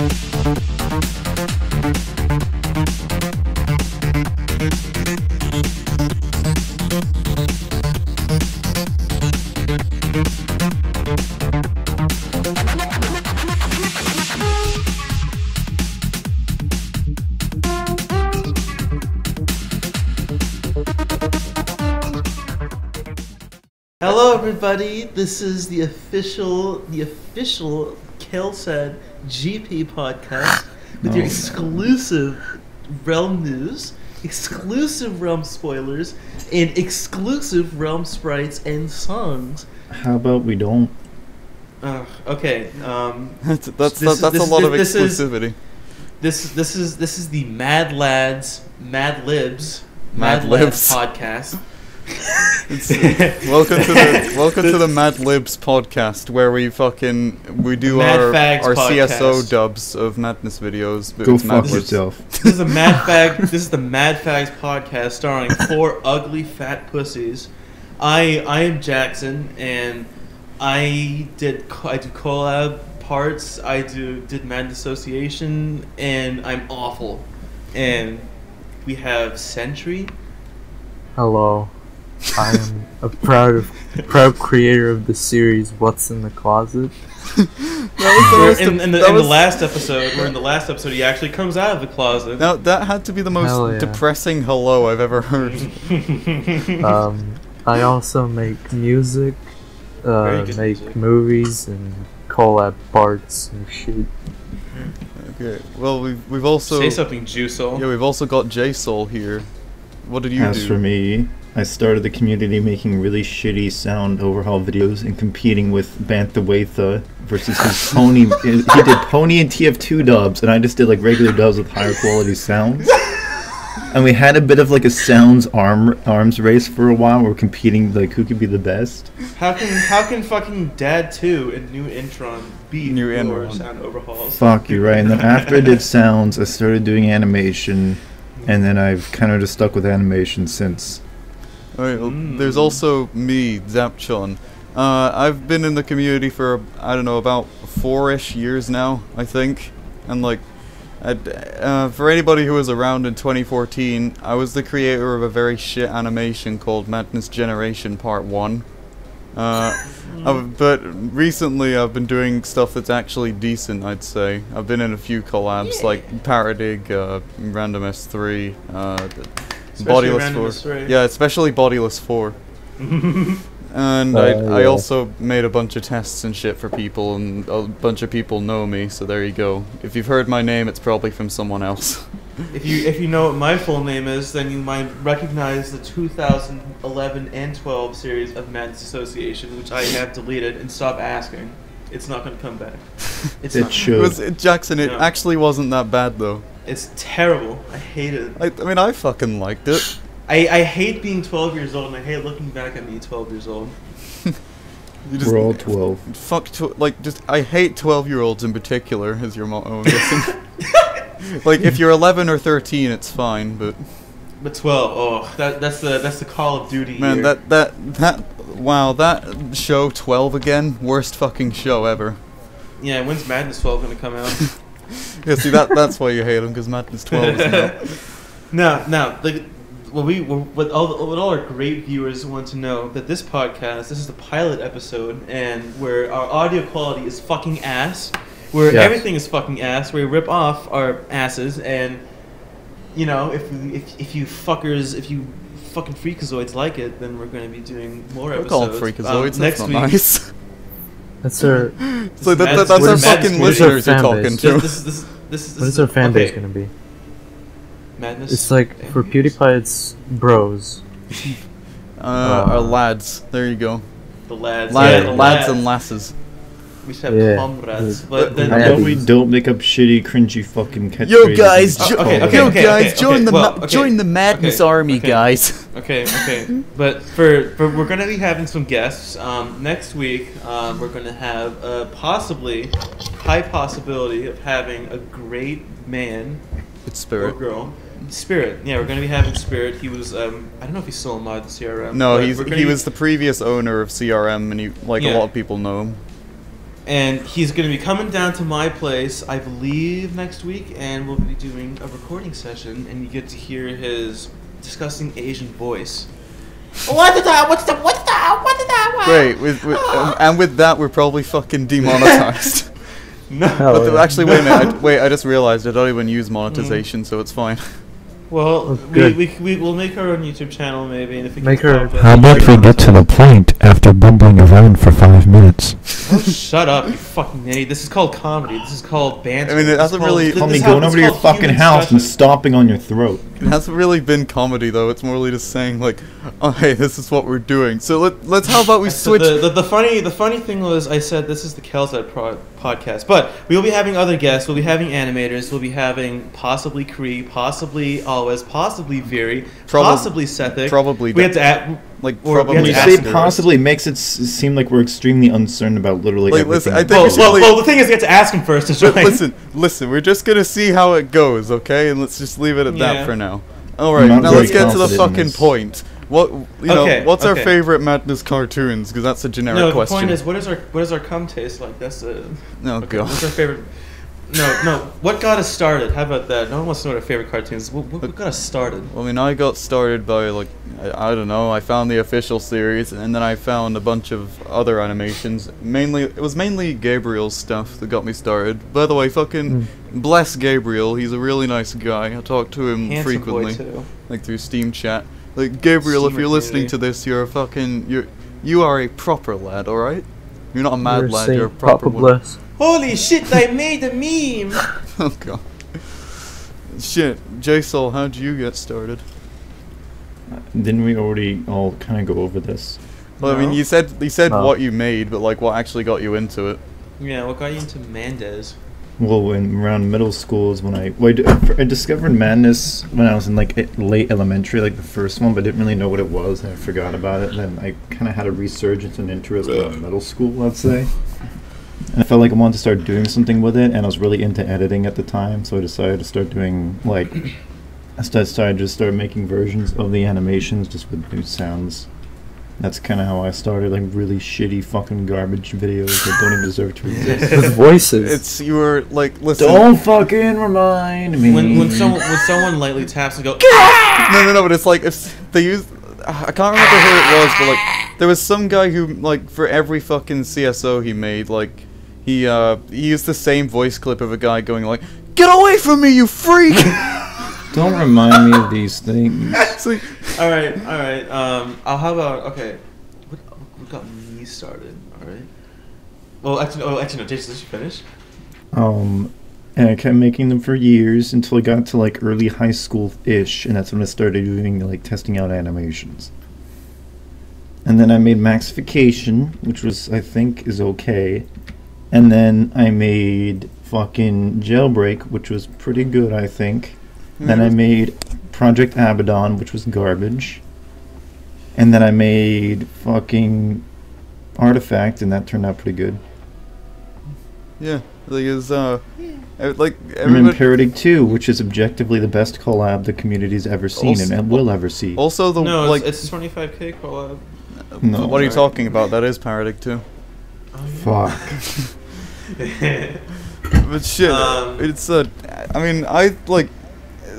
Hello everybody, this is the official Kelsaid GP podcast with your exclusive Realm news, exclusive Realm spoilers, and exclusive Realm sprites and songs. How about we don't? Okay. That's a lot of exclusivity. This is the Mad Lads, Mad Libs podcast. Welcome to the Mad Libs podcast, where we do our CSO dubs of madness videos. Go fuck yourself. This is the Mad Fags podcast starring 4 ugly fat pussies. I am Jackson, and I do collab parts. I did Mad Dissociation, and I'm awful. And we have Sentry. Hello. I am a proud creator of the series What's in the Closet. In the last episode, he actually comes out of the closet. Now, that had to be the most depressing hello I've ever heard. I also make music, make movies, and collab parts and shit. Okay, well, we've also... Say something, Juiceol. Yeah, we've also got J-Soul here. What did you do? As for me, I started the community making really shitty sound overhaul videos and competing with Bantha Waitha versus his Pony. He did Pony and TF2 dubs, and I just did like regular dubs with higher quality sounds. And we had a bit of like a sounds arms race for a while. We're competing like who could be the best. How can fucking Dad 2 and New Intron beat your sound overhauls? Fuck, you're right. And then after I did sounds, I started doing animation, and then I've kind of just stuck with animation since. Alright, there's also me, Zapchon. I've been in the community for, I don't know, about 4-ish years now, I think. And like, for anybody who was around in 2014, I was the creator of a very shit animation called Madness Generation Part 1. But recently I've been doing stuff that's actually decent, I'd say. I've been in a few collabs, like Paradig, Random S3, Bodiless 4. Yeah, especially Bodiless 4. And I also made a bunch of tests and shit for people, and a bunch of people know me, so there you go. If you've heard my name, it's probably from someone else. If you know what my full name is, then you might recognize the 2011 and 12 series of Madness Association, which I have deleted, and stop asking. It's not going to come back. It should. Jackson, it actually wasn't that bad, though. It's terrible. I hate it. I mean, I fucking liked it. I hate being 12 years old, and I hate looking back at me 12 years old. We're all 12. I hate 12-year-olds in particular, as your motto, I'm guessing. Like, if you're 11 or 13, it's fine, but 12, that's the Call of Duty man, year. that show 12 again, worst fucking show ever. Yeah, when's Madness 12 gonna come out? Yeah, see, that's why you hate him, because Madness 12 is out. Now, what all our great viewers want to know, that this is the pilot episode, and where our audio quality is fucking ass, where everything is fucking ass, where we rip off our asses, and, you know, if you fucking freakazoids like it, then we're going to be doing more episodes. Don't call them freakazoids, that's not nice. That's our... So that's our fucking listeners you're talking to. What is our fan base going to be? Madness? It's like, for PewDiePie, it's bros. Our lads. There you go. The lads. Lads and lasses. We should have comrades. But then we don't make up shitty, cringy fucking catchphrases. Yo guys, join the Madness Army, guys. Okay. But we're gonna be having some guests. Next week, we're gonna have a high possibility of having a great man or girl. Spirit. Yeah, we're going to be having Spirit. He was, I don't know if he's still in mod CRM. No, he was the previous owner of CRM, and a lot of people know him. And he's going to be coming down to my place, I believe, next week, and we'll be doing a recording session, and you get to hear his disgusting Asian voice. Great. And with that, we're probably fucking demonetized. No. Actually, wait a minute. I just realized I don't even use monetization, so it's fine. Well, we'll make our own YouTube channel maybe, and if we Make can her- pop up- How about we get to the point after bumbling around for 5 minutes? Oh, shut up, you fucking idiot. This is called comedy. This is called banter. I mean, it This is hasn't called- really- this Call me is going how- over it's to your called fucking human house and discussion. stomping on your throat. It hasn't really been comedy though. It's more really just saying like, "Oh, hey, this is what we're doing." So let's. How about we switch? The funny thing was I said this is the Kelzad podcast, but we will be having other guests. We'll be having animators. We'll be having possibly kRyy, possibly Always, possibly Viri, possibly Sethic. Probably we have to add. like or we have probably. When you to say ask her. possibly, it makes it seem like we're extremely uncertain about literally Like, everything. listen, I think we should Well, the thing is, we have to ask him first to join. Listen. We're just gonna see how it goes, okay? And let's just leave it at Yeah. that for now. All right, I'm now not let's very get to the confident in fucking this. point. What's our Okay. favorite Madness cartoons? Because that's a generic No, the question. point is, what does our cum taste like? That's the. Oh, okay, God. what's our favorite? No. What got us started? How about that? No one wants to know what our favorite cartoons. What got us started? I mean, I got started by like I don't know. I found the official series, and then I found a bunch of other animations. It was mainly Gabriel's stuff that got me started. By the way, fucking bless Gabriel. He's a really nice guy. I talk to him Handsome frequently, boy too. like through Steam chat. Like Gabriel, if Steamer you're listening to community. this, you're a fucking you are a proper lad, all right? You're not a mad lad. You're a Saint proper Papa one. bless. Holy shit! I made a meme. Oh god. Shit, JSOL, how'd you get started? Didn't we already all kind of go over this? Well, I mean, No. you said No. what you made, but like, what actually got you into it? Yeah, what got you into Mendez? Well, when around middle school is when I discovered Madness when I was in like late elementary, like the first one, but didn't really know what it was, and I forgot about it. Then I kind of had a resurgence and interest in middle school, I'd say. And I felt like I wanted to start doing something with it, and I was really into editing at the time, so I decided to start doing like I decided to start making versions of the animations just with new sounds. That's kind of how I started, like really shitty fucking garbage videos that don't even deserve to exist. With voices. You were like, listen. Don't fucking remind me. When someone lightly taps and go. No, but it's like if they use. I can't remember who it was, but like there was some guy who like for every fucking CSO he made, like he used the same voice clip of a guy going like, "Get away from me, you freak!" Don't remind me of these things. It's like, All right. How about okay? What got me started? All right. Well, actually, no. Jason, did you finish? And I kept making them for years until I got to like early high school-ish, and that's when I started doing like testing out animations. And then I made Maxification, which was I think is okay. And then I made fucking Jailbreak, which was pretty good, I think. Then I made Project Abaddon, which was garbage. And then I made fucking Artifact, and that turned out pretty good. yeah, like is like And then everybody. Parodic 2, which is objectively the best collab the community's ever seen Also- and will ever see. Also, the No, like. it's 25K collab. No. What are you Sorry. talking about? That is Parodic too. Fuck. But shit, it's I mean, I like.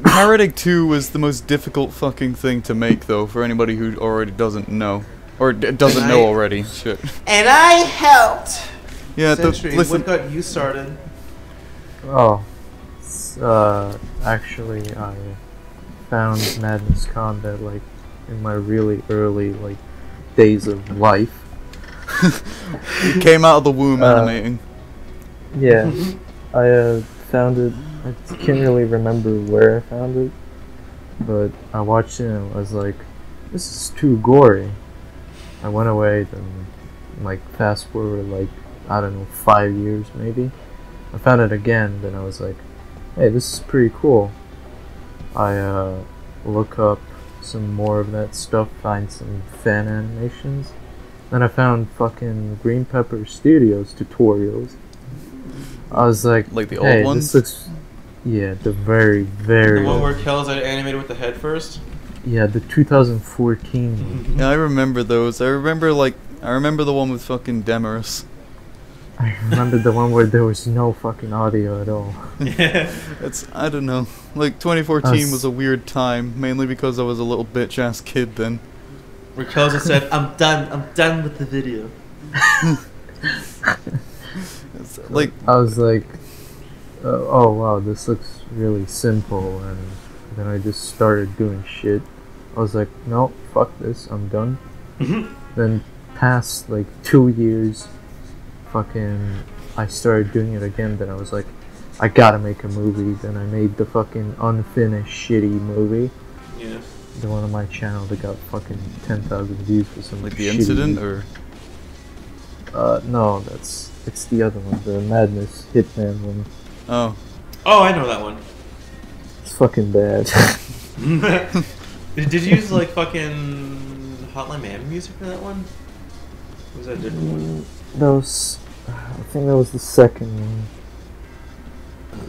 Parodic 2 was the most difficult fucking thing to make, though, for anybody who already doesn't know. Or doesn't know already. Shit. And I helped. Yeah, Century, listen. what got you started? Oh, actually, I found Madness Combat like in my really early like days of life. You came out of the womb animating. Yeah, I found it. I can't really remember where I found it, but I watched it and I was like, "This is too gory." I went away, then like fast forward like I don't know 5 years maybe. I found it again, then I was like, "Hey, this is pretty cool." I look up some more of that stuff, find some fan animations. Then I found fucking Green Pepper Studios tutorials. I was like Like the old hey, ones? this looks... Yeah, the very, very The one old. where Kel's animated with the head first? Yeah, the 2014. Yeah, I remember those. I remember the one with fucking Demarus. I remember the one where there was no fucking audio at all. Yeah. I don't know. Like 2014 was a weird time, mainly because I was a little bitch ass kid then. Where Kelza said, I'm done with the video. It's like I was like, oh wow, this looks really simple, and then I just started doing shit. I was like, no, fuck this, I'm done. Then past like 2 years, fucking, I started doing it again. Then I was like, I gotta make a movie. Then I made the fucking unfinished shitty movie. Yeah. The one on my channel that got fucking 10,000 views for some the shitty incident, movie. or No, it's the other one, the Madness Hitman one. oh, I know that one. It's fucking bad. Did you use like fucking Hotline Miami music for that one? Or was that a different one? I think that was the second one.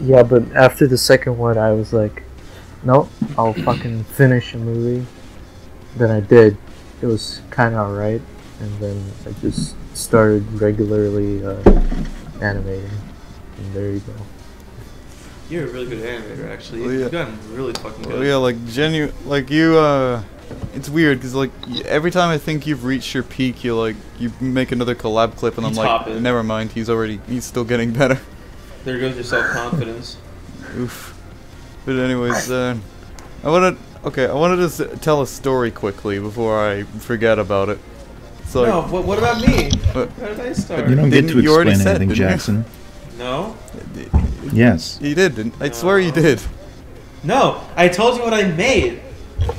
Yeah, but after the second one, I was like, no, I'll fucking finish a movie. Then I did. It was kind of alright, and then I just started regularly animating, and there you go. You're a really good animator, actually. Oh, yeah. You've gotten really fucking good. oh yeah, like it's weird because like every time I think you've reached your peak, you make another collab clip, and You I'm top like, it. never mind, he's still getting better. There goes your self-confidence. Oof. But anyways, I wanted to tell a story quickly before I forget about it. So No, what about me? What? How did I start? You don't get Didn't to you already explain said, anything, didn't you? Jackson. No? Yes. you did, didn't I swear you No. did. No, I told you what I made.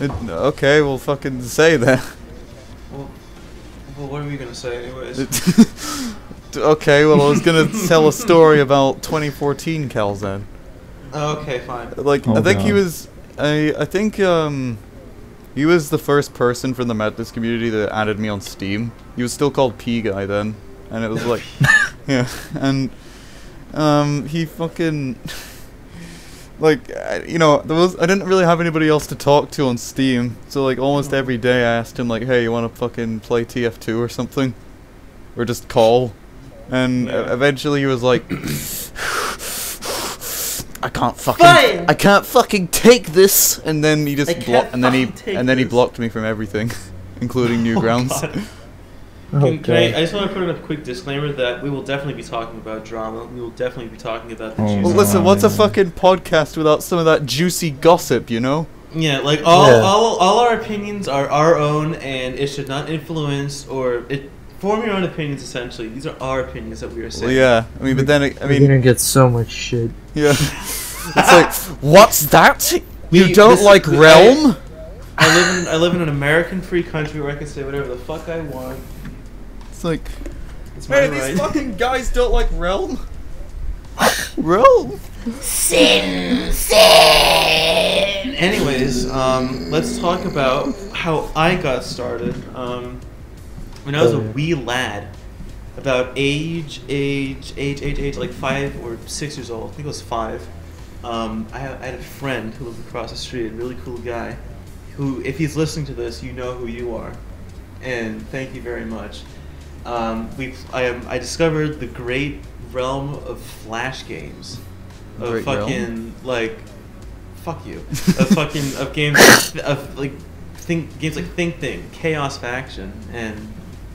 Okay, well fucking say that. Well, what are we gonna say anyways? Okay, well I was gonna tell a story about 2014 Calzan. Okay, fine. Like Oh, I think he God. was I think he was the first person from the Madness community that added me on Steam. He was still called P Guy then, and it was like yeah, and he fucking like I didn't really have anybody else to talk to on Steam, so like almost every day I asked him like, hey, you want to fucking play TF2 or something, or just call, and eventually he was like, I can't fucking take this, and then he just he blocked me from everything, including Newgrounds. God. Oh, Can I just want to put in a quick disclaimer that we will definitely be talking about drama. We will definitely be talking about the Oh, juicy. Well, listen, what's a fucking podcast without some of that juicy gossip, you know? Yeah, like Yeah. all our opinions are our own, and it should not influence or form your own opinions. Essentially, these are our opinions that we are saying. Well, yeah. I mean, but then We're gonna get so much shit. yeah. It's like, what's that? We- You don't this- like I- Realm? I live in an American free country where I can say whatever the fuck I want. It's like, It's my hey, right. these fucking guys don't like Realm. Realm. Anyways, let's talk about how I got started. When I was a wee lad, about age like 5 or 6 years old. I think it was 5. I had a friend who lived across the street, a really cool guy, who, if he's listening to this, you know who you are, and thank you very much. I discovered the great realm of Flash games, of Great fucking like, fuck you, of games of like games like Think Thing, Chaos Faction, and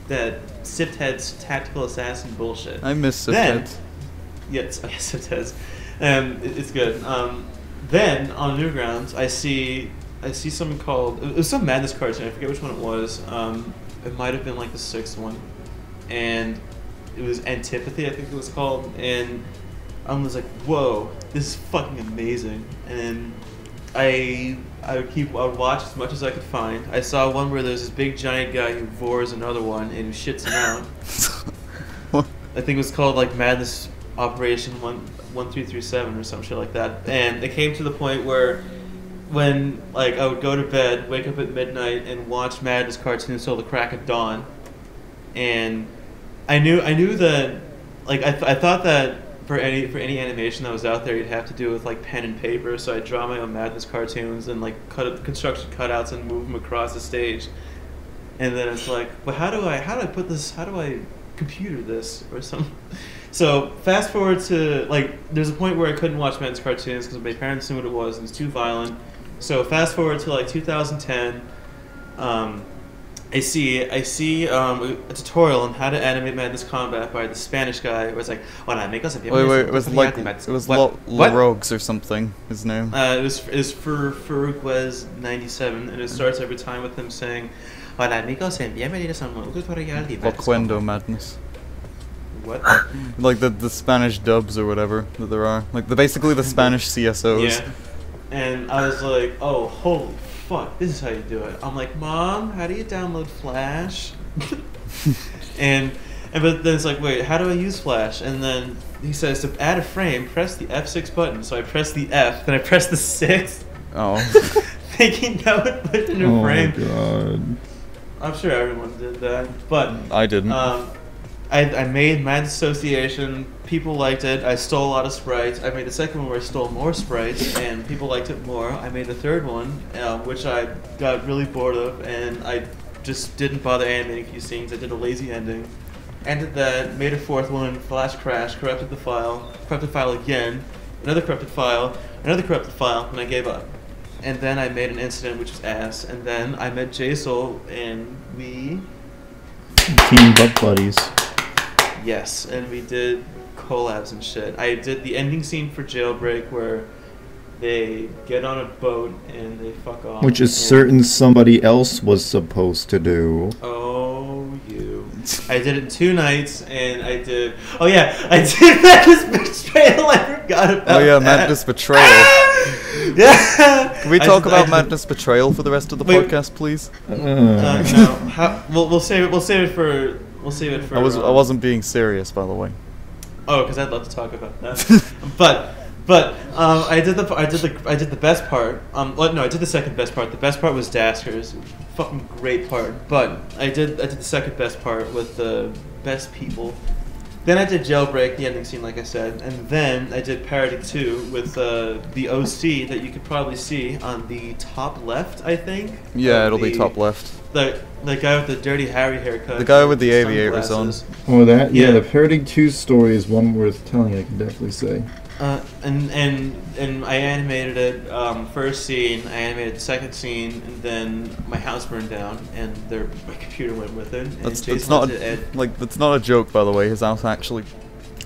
that Sift Head's tactical assassin bullshit. I miss Then- Sift Yes, yes, it does. It's good. Then on Newgrounds, I see something called, it was some Madness cartoon. I forget which one it was. It might have been like the 6th one, and it was Antipathy, I think it was called. And I was like, whoa, this is fucking amazing. And I would watch as much as I could find. I saw one where there's this big giant guy who vores another one and who shits him out. I think it was called like Madness Operation 1337 or some shit like that. And it came to the point where when like I would go to bed, wake up at midnight, and watch Madness cartoons till the crack of dawn. And I knew that like I thought that for any animation that was out there, you'd have to do it with like pen and paper. So I draw my own Madness cartoons and like construction cutouts and move them across the stage. And then it's like, but how do I put this? How do I computer this or something? So fast forward to like, there's a point where I couldn't watch men's cartoons because my parents knew what it was and it was too violent. So fast forward to like 2010. I see a tutorial on how to animate Madness Combat by the Spanish guy. It was like, wait, it was like Rogues or something. His name. It was for Farouk 97, and it starts every time with him saying, "Hola amigos, and bienvenidos a un tutorial de Loquendo Madness." What? Like the Spanish dubs or whatever that there are. Like basically the Spanish CSOs. Yeah. And I was like, oh, holy fuck, this is how you do it. I'm like, Mom, how do you download Flash? But then it's like, wait, how do I use Flash? And then he says to add a frame, press the F6 button. So I press the F, then I press the 6. Oh. Thinking that would put in a frame. Oh my god. I'm sure everyone did that, but I didn't. I made Mad Association. People liked it. I stole a lot of sprites. I made the second one where I stole more sprites, and people liked it more. I made the third one, which I got really bored of, and I just didn't bother animating a few scenes. I did a lazy ending. Ended that, made a fourth one, Flash crashed, corrupted the file again, another corrupted file, and I gave up. And then I made an incident, which was ass, and then I met Jason, and we... Team butt buddies. Yes, and we did collabs and shit. I did the ending scene for Jailbreak where they get on a boat and they fuck off. Which is certain somebody else was supposed to do. Oh, you. I did it in 2 nights, and I did... Oh, yeah, I did Madness Betrayal. I forgot about that. Oh, yeah, Madness Betrayal. Yeah. Can we talk about Madness Betrayal for the rest of the podcast, please? No. We'll save it for... I wasn't being serious, by the way. Oh, because I'd love to talk about that. but I did the best part. I did the second best part. The best part was Dasker's, fucking great part. But I did the second best part with the best people. Then I did Jailbreak, the ending scene, like I said, and then I did Parody 2 with the OC that you could probably see on the top left, I think. Yeah, it'll be top left. The guy with the Dirty Harry haircut. The guy with the aviators on. Well, the Parody 2 story is one worth telling, I can definitely say. And I animated it, first scene, I animated the second scene, and then my house burned down, and my computer went with it. That's not a joke, by the way. His house actually.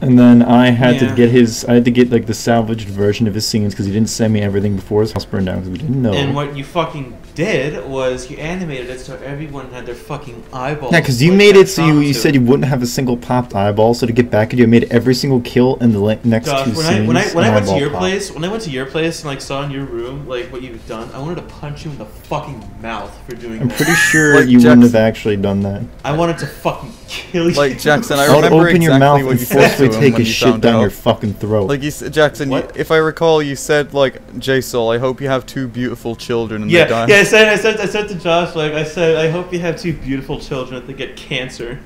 And then I had to get like the salvaged version of his scenes because he didn't send me everything before his house burned down because we didn't know. And what you fucking did was you animated it so everyone had their fucking eyeballs. Yeah, because you made it so you said you wouldn't have a single popped eyeball. So to get back at you, I made every single kill in the next two scenes. When I went to your place and like saw in your room like what you've done, I wanted to punch you in the fucking mouth for doing that. I'm pretty sure you wouldn't have actually done that. I wanted to fucking kill you. Like Jackson, I would remember open exactly your mouth what and you said forcefully to him take when a you shit found down out. your fucking throat. Like Jackson, if I recall, you said like, J-Sol, I hope you have 2 beautiful children and they die. Yeah, I said to Josh, like, I hope you have 2 beautiful children if they get cancer.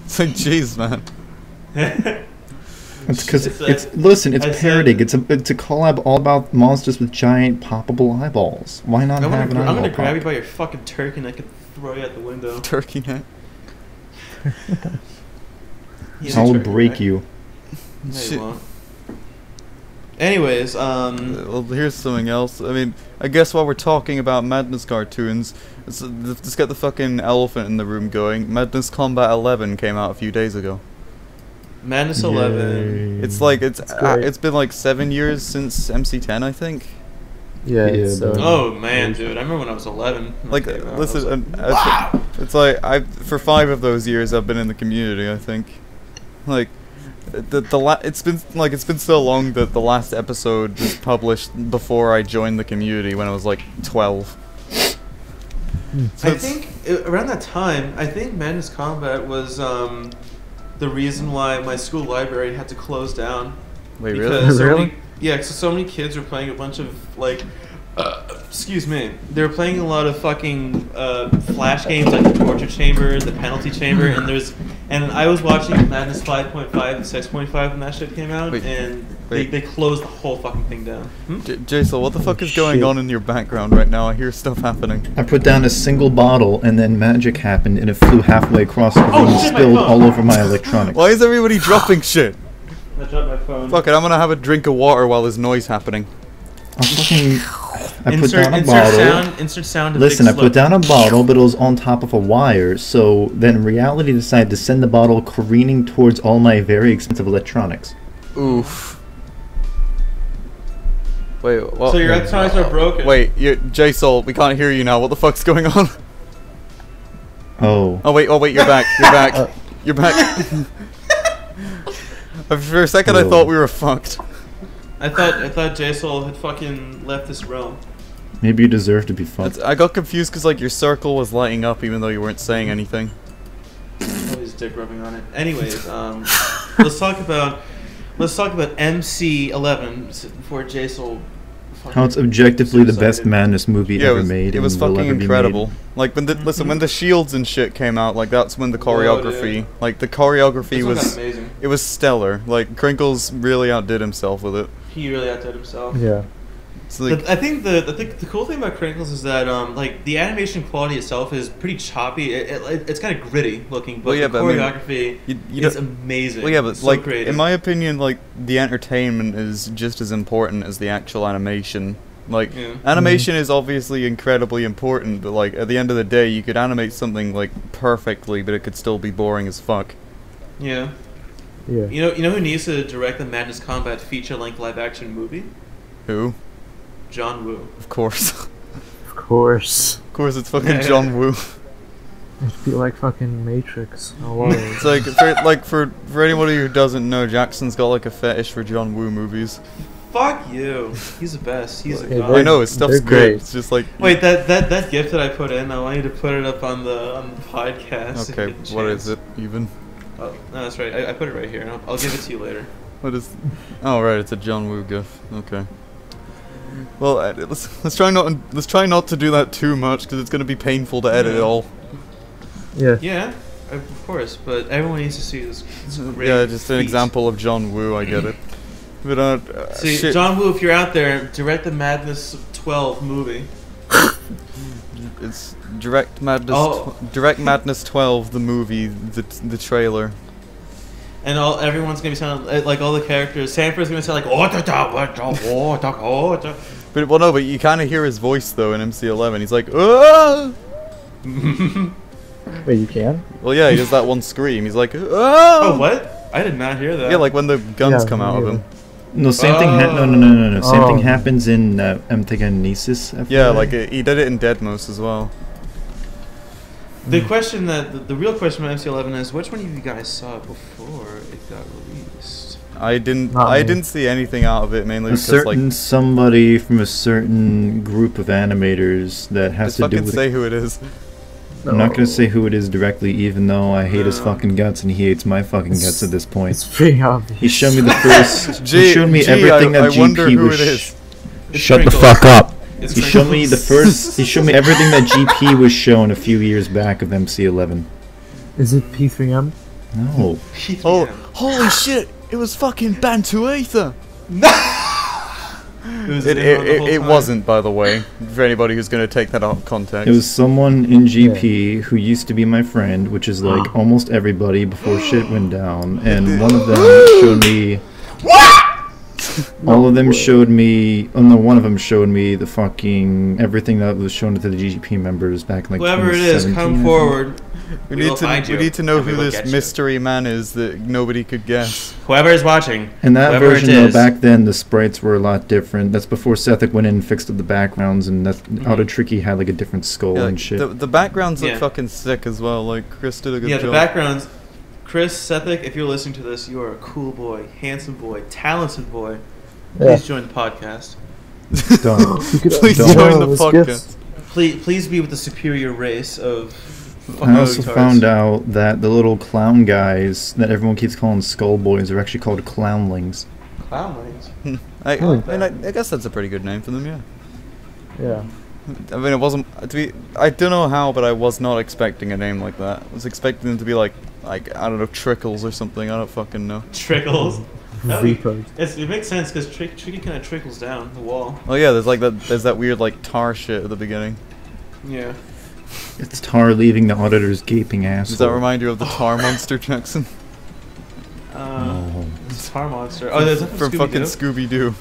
It's like, jeez, man. It's because it's parodic. It's a collab all about monsters with giant poppable eyeballs. Why not have an eyeball? I'm gonna grab you by your fucking turkey neck and throw you out the window. Turkey neck. I'll break you. No, you won't. Anyways, well, here's something else. I mean, I guess while we're talking about Madness cartoons, let's get the fucking elephant in the room going. Madness Combat 11 came out a few days ago. Madness 11. It's like it's been like 7 years since MC10, I think. Yeah. Oh man, dude! I remember when I was 11. Like, listen, wow! It's like for 5 of those years I've been in the community. I think, like. It's been so long that the last episode was published before I joined the community when I was like 12. So I think around that time, I think Madness Combat was the reason why my school library had to close down. Wait, really? So many kids were playing a bunch of like. Excuse me. They were playing a lot of fucking Flash games like the Torture Chamber, the Penalty Chamber, and I was watching Madness 5.5 and 6.5 when that shit came out, and they closed the whole fucking thing down. Jason, what the fuck is going on in your background right now? I hear stuff happening. I put down a single bottle, and then magic happened, and it flew halfway across the room and spilled all over my electronics. Why is everybody dropping shit? I dropped my phone. Fuck it, I'm gonna have a drink of water while there's noise happening. I put down a bottle. Insert sound. Listen, I put down a bottle, but it was on top of a wire. So then reality decided to send the bottle careening towards all my very expensive electronics. Oof. Wait, what? So your electronics are broken. Wait, J-Sol, we can't hear you now. What the fuck's going on? Oh. Oh wait, you're back. You're back. You're back. For a second, I thought we were fucked. I thought J-Sol had fucking left this realm. Maybe you deserve to be fucked. I got confused because like your circle was lighting up even though you weren't saying anything. Always dick rubbing on it. Anyways, let's talk about MC11 before J-Sol. How it's objectively the best Madness movie ever made. It was fucking incredible. Like when when the shields and shit came out, like that's when the choreography, the choreography was amazing. It was stellar. Like Crinkles really outdid himself with it. He really outdid himself. Yeah. So, like, I think the cool thing about Crinkles is that like the animation quality itself is pretty choppy. It's kind of gritty looking, but the choreography is amazing. Well, yeah, but so like creative. in my opinion, like the entertainment is just as important as the actual animation. Like animation is obviously incredibly important, but like at the end of the day, you could animate something like perfectly, but it could still be boring as fuck. Yeah. Yeah. You know who needs to direct the Madness Combat feature-length live-action movie? Who? John Woo. Of course. Of course. Of course, it's fucking John Woo. It'd be like fucking Matrix. It's like for anybody who doesn't know, Jackson's got like a fetish for John Woo movies. Fuck you. He's the best. He's a god. I know his stuff's great. It's just like wait, that gift that I put in. I want you to put it up on the podcast. Okay, what is it even? Oh, no, that's right. I put it right here. I'll give it to you later. What is? Oh right, it's a John Woo gif. Okay. Well, let's try not to do that too much because it's gonna be painful to edit it all. Yeah. Yeah, of course. But everyone needs to see this great yeah, just an feat. example of John Woo. I get it. But see, shit. John Woo, if you're out there, direct the Madness 12 movie. It's Direct Madness 12, the movie, the trailer. And everyone's gonna be sounding like all the characters. Sanford's gonna sound like But well, no, but you kind of hear his voice though in MC11. He's like, ah! Wait, you can? Well, yeah, he does that one scream. He's like, ah! Oh, what? I did not hear that. Yeah, like when the guns come out of him. No, same thing. No. Same thing happens in Antagonesis. Yeah, like he did it in Deadmos as well. The question the real question about MC11 is, which one of you guys saw it before it got released? I didn't see anything out of it, mainly because somebody from a certain group of animators that has to do with. Just fucking say who it is. I'm not gonna say who it is directly, even though I hate his fucking guts and he hates my fucking guts at this point. It's pretty obvious. He showed me the first. He showed me everything that wonder GP who was. It is. Shut the fuck up. He showed me the first. He showed me everything that GP was shown a few years back of MC11. Is it P3M? No. Oh, holy shit! It was fucking Bantu Aether. It wasn't, by the way, for anybody who's going to take that out of context. It was someone in GP who used to be my friend, which is like almost everybody before shit went down, and one of them showed me. What? All of them showed me. Oh no, one of them showed me the fucking everything that was shown to the GP members back in like. Whoever it is, come forward. We need to know who this mystery man is that nobody could guess. Whoever is watching. In that version, though, back then the sprites were a lot different. That's before Sethic went in and fixed up the backgrounds, and Auto Tricky had like a different skull and shit. The backgrounds look fucking sick as well. Like Chris did a good job. Yeah, the backgrounds. Chris Sethic, if you're listening to this, you are a cool boy, handsome boy, talented boy. Please join the podcast. Please join the podcast. Please be with the superior race of. I also found out that the little clown guys that everyone keeps calling skull boys are actually called clownlings. Clownlings? I guess that's a pretty good name for them, yeah. Yeah. I mean, it wasn't I don't know how, but I was not expecting a name like that. I was expecting them to be like I don't know, Trickles or something. I don't fucking know. Trickles. It makes sense because Tricky kind of trickles down the wall. Oh yeah, there's that weird like tar shit at the beginning. Yeah. It's tar leaving the auditor's gaping asshole. Does that remind you of the tar monster, Jackson? No. Tar Monster. Oh, there's from fucking Scooby-Doo.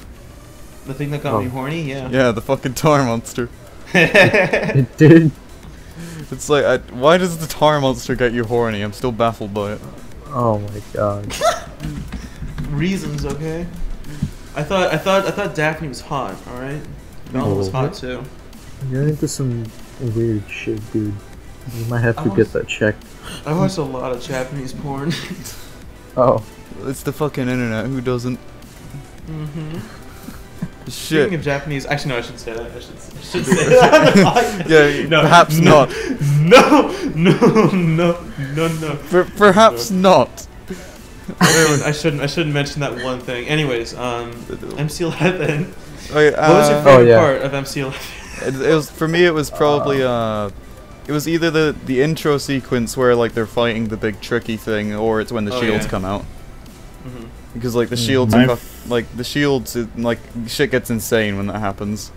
The thing that got me horny, yeah. Yeah, the fucking Tar Monster. It did. It's like, why does the Tar Monster get you horny? I'm still baffled by it. Oh my god. Reasons, okay? I thought Daphne was hot. All right. Mel was hot too. You're into some weird shit, dude. You might have to get that checked. I watched a lot of Japanese porn. Oh. It's the fucking internet. Who doesn't? Shit. Speaking of Japanese, actually no, I shouldn't say that. I should say that. Yeah, no, perhaps no, not. No. Perhaps not. I shouldn't mention that one thing. Anyways, MC11. Wait, what was your favorite part of MC11? It was, for me, it was probably it was either the intro sequence where like they're fighting the big tricky thing, or it's when the shields come out. Because like the shields, like the shields, like shit gets insane when that happens.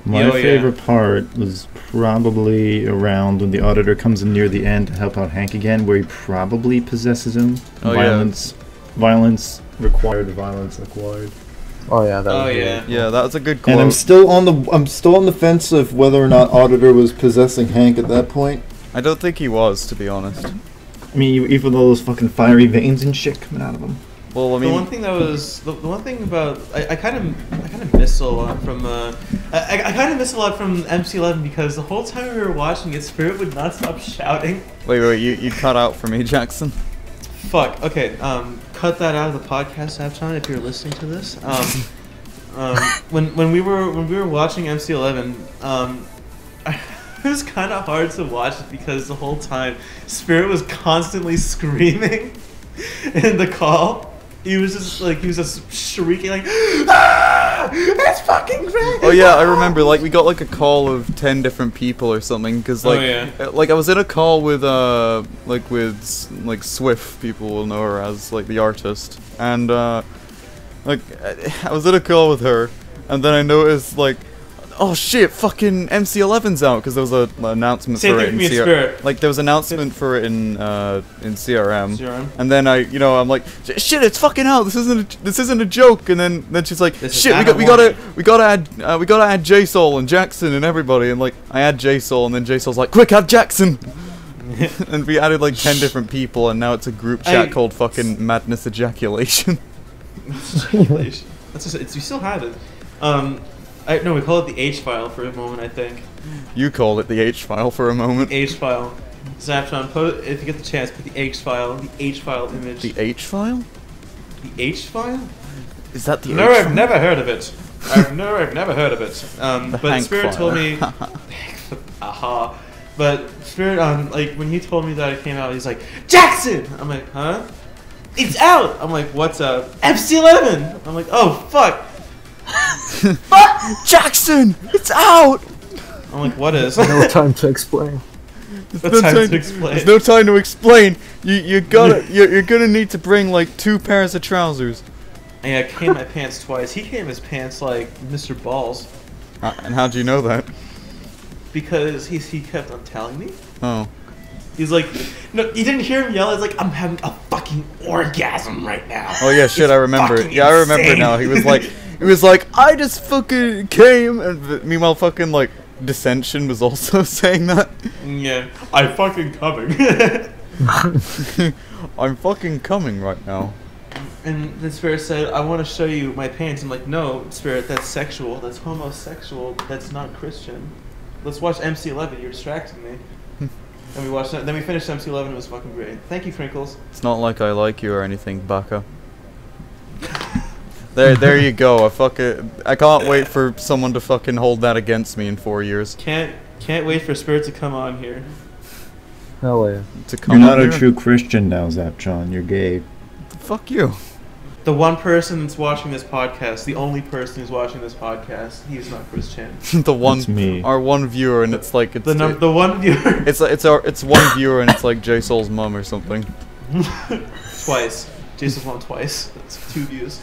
My favorite part was probably around when the auditor comes in near the end to help out Hank again, where he probably possesses him. Violence required. Violence acquired. Oh yeah, that was yeah, that was a good quote. And I'm still on the fence of whether or not Auditor was possessing Hank at that point. I don't think he was, to be honest. I mean, even though those fucking fiery veins and shit coming out of him. Well, I mean, the one thing that was the one thing about I kind of miss a lot from I kind of miss a lot from MC11 because the whole time we were watching it, Spirit would not stop shouting. Wait, you cut out for me, Jackson. Fuck. Okay. Cut that out of the podcast, Abton, if you're listening to this. When we were watching MC11, it was kind of hard to watch it because the whole time Spirit was constantly screaming in the call. He was just shrieking like, ah, it's fucking great. Oh yeah, I remember. Like we got like a call of 10 different people or something. Cause like, like I was in a call with Swffr, people will know her as like the artist, and like I was in a call with her, and then I noticed like, oh shit, fucking MC11's out, because there was an announcement for it in CRM. Like there was an announcement for it in CRM. And then I'm like, shit, it's fucking out. This isn't a joke. And then she's like, shit, we gotta add J-Soul and Jackson and everybody. And like I add J-Soul, and then J-Soul's like, quick, add Jackson. And we added like 10 different people, and now it's a group chat called fucking Madness Ejaculation. Ejaculation. That's just, you still have it. No, we call it the H-file for a moment, I think. You called it the H-file for a moment. H-file. Zaptron, if you get the chance, put the H-file image. The H-file? The H-file? Is that the No, H-file? I've never heard of it. I've never heard of it. But Spirit told me... Aha. But Spirit, like, when he told me that it came out, he's like, Jackson! I'm like, huh? It's out! I'm like, what's up? MC11! I'm like, oh, fuck! Jackson! It's out! I'm like, what is? No time to explain. There's no time to explain. You're gonna need to bring like 2 pairs of trousers. And yeah, I came my pants twice. He came his pants like Mr. Balls. And how'd you know that? Because he kept on telling me. Oh. He's like, no, you didn't hear him yell. It's like, I'm having a fucking orgasm right now. Oh yeah, shit, I remember. Yeah, I remember now. He was like, I just fucking came, and meanwhile, fucking like Descension was also saying that. Yeah, I'm fucking coming. I'm fucking coming right now. And the Spirit said, I want to show you my pants. I'm like, no, Spirit, that's sexual. That's homosexual. That's not Christian. Let's watch MC11. You're distracting me. And we watched that. Then we finished MC11. It was fucking great. Thank you, Crinkles. It's not like I like you or anything, Baka. There you go. I can't wait for someone to fucking hold that against me in 4 years. Can't wait for Spirit to come on here. Hell yeah. You're not a true Christian now, Zaptron. You're gay. Fuck you. The one person that's watching this podcast, the only person who's watching this podcast, he's not Christian. The one, it's me. Our one viewer, and it's like the one viewer. It's one viewer, and it's like J-Soul's mom or something. Twice. J-Soul's mom twice. That's 2 views.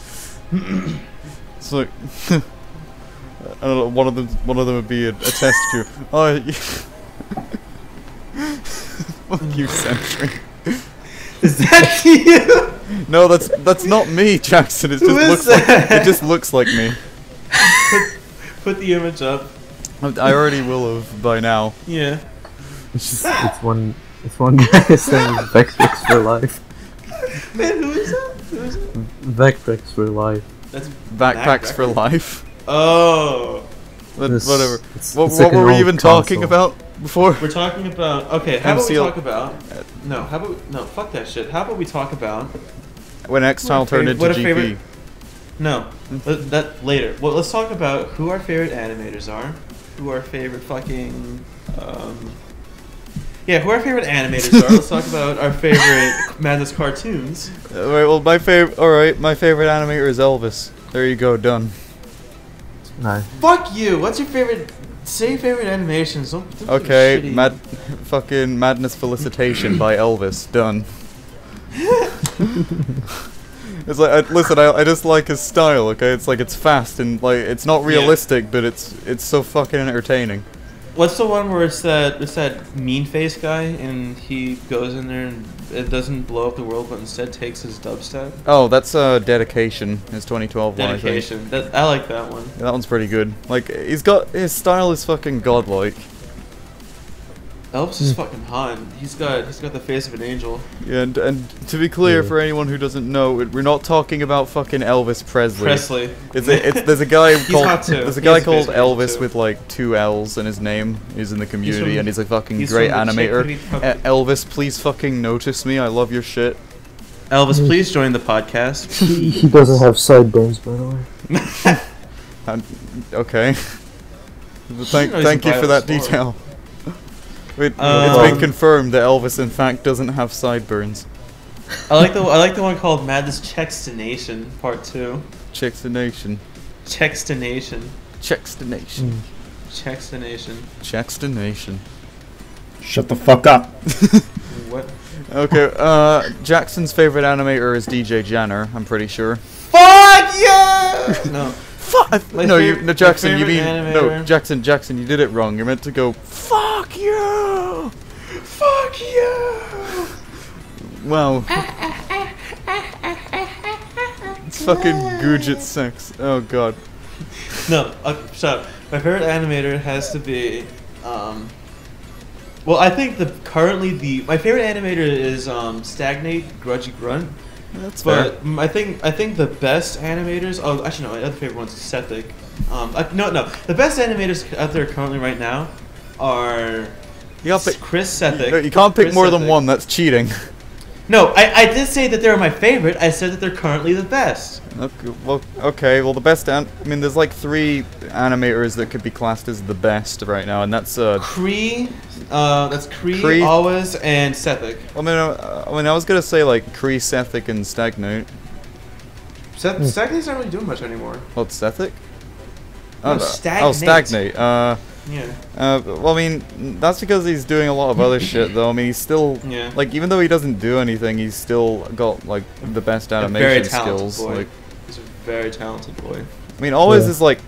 It's like I don't know. One of them would be a test tube. Oh, fuck you, Sentry. Is that you? No, that's not me, Jackson. It just looks like me. Put the image up. I already will have by now. Yeah. It's one guy saying Vectrex for life. Man, who is that? Who is it? Vectrex for life. That's Backpacks for life. Oh. Whatever. It's What like an were we old even talking console. about before? We're talking about. Okay, how about we MCL talk about. No, how about. No, fuck that shit. How about we talk about. When X-Tile turned into GP. No, that later. Well, let's talk about who our favorite animators are. Who our favorite fucking. Yeah, who our favorite animators are. Let's talk about our favorite Madness cartoons. Alright, well, my favorite animator is Elvis. There you go, done. Nice. Fuck you! What's your favorite. Say your favorite animations. Don't Okay, shitty. fucking Madness Felicitation by Elvis, done. It's like, listen, I just like his style, okay? It's like, it's fast and, like, it's not realistic, but it's so fucking entertaining. What's the one where it's that mean face guy and he goes in there and it doesn't blow up the world but instead takes his dubstep? Oh, that's Dedication, his 2012 one, I think. Dedication. I like that one. Yeah, that one's pretty good. Like, his style is fucking godlike. Elvis is fucking hot. He's got the face of an angel. Yeah, and to be clear, for anyone who doesn't know, we're not talking about fucking Elvis Presley. There's a guy hot too. There's a guy called face Elvis too. with like 2 L's in his name. He's in the community and he's a fucking he's great from the animator. Chickadee Elvis, please fucking notice me. I love your shit. Elvis, please join the podcast. He doesn't have sideburns, by the way. Okay. Thank you for that detail. It's been confirmed that Elvis, in fact, doesn't have sideburns. I like the one called Madness Checkstination Part 2. Checkstination. Checkstination. Checkstination. Checkstination. Checkstination. Shut the fuck up. What? Okay, Jackson's favorite animator is DJ Janner, I'm pretty sure. Fuck yeah! No. Fuck! No, Jackson, you mean... No, Jackson, you did it wrong. You're meant to go, fuck you! Fuck you! Wow. It's fucking Gujit sex. Oh god. No, shut up. My favorite animator has to be, well, I think my favorite animator is Stagnate Grudgy Grunt. That's fair. But I think the best animators. Oh, actually no, my other favorite one's Sethic. No, the best animators out there currently right now are Chris Sethic. No, you can't pick more than one. That's cheating. No, I did say that they're my favorite. I said that they're currently the best. Okay, well the best. I mean, there's like 3 animators that could be classed as the best right now, and that's kRyy. That's kRyy, Always, and Sethic. I mean, I was gonna say like kRyy, Sethic, and Stagnate. Stagnate's not really doing much anymore. What, Sethic? No, Stagnate. Oh, Stagnate. Yeah. Well, I mean, that's because he's doing a lot of other shit, though. I mean, he's still like, even though he doesn't do anything, he's still got like the best animation skills. Boy. Like, he's a very talented boy. I mean, Always is like,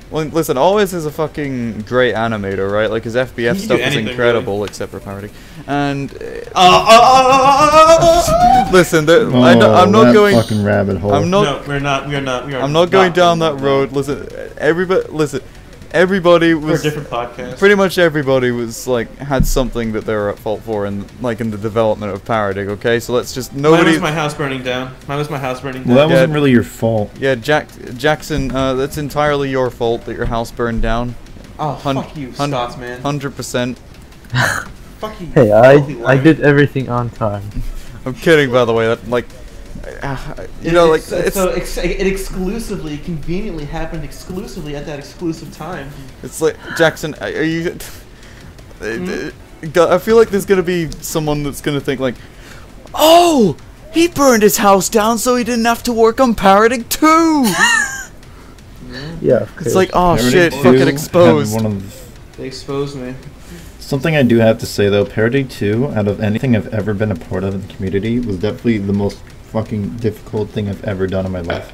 well, listen, Always is a fucking great animator, right? Like his FBF stuff is incredible, really. Except for parody. And listen, I'm not going fucking rabbit hole. I'm not. No, we're not. I'm not going down that road. Listen, everybody was for a different podcast. Pretty much everybody was like had something that they were at fault for in the development of parodying. Okay, so let's just nobody. Mine was my house burning down. Well, that wasn't really your fault. Yeah, Jackson, that's entirely your fault that your house burned down. Oh, fuck you, Scots, man. 100%. Fuck you. Hey, I did everything on time. I'm kidding, by the way. That like. It exclusively, conveniently happened exclusively at that exclusive time. It's like, Jackson, are you... I feel like there's gonna be someone that's gonna think like, oh, he burned his house down so he didn't have to work on parodying too! Yeah, it's like, oh shit, fucking exposed. They exposed me. Something I do have to say though, Parody 2, out of anything I've ever been a part of in the community, was definitely the most fucking difficult thing I've ever done in my life.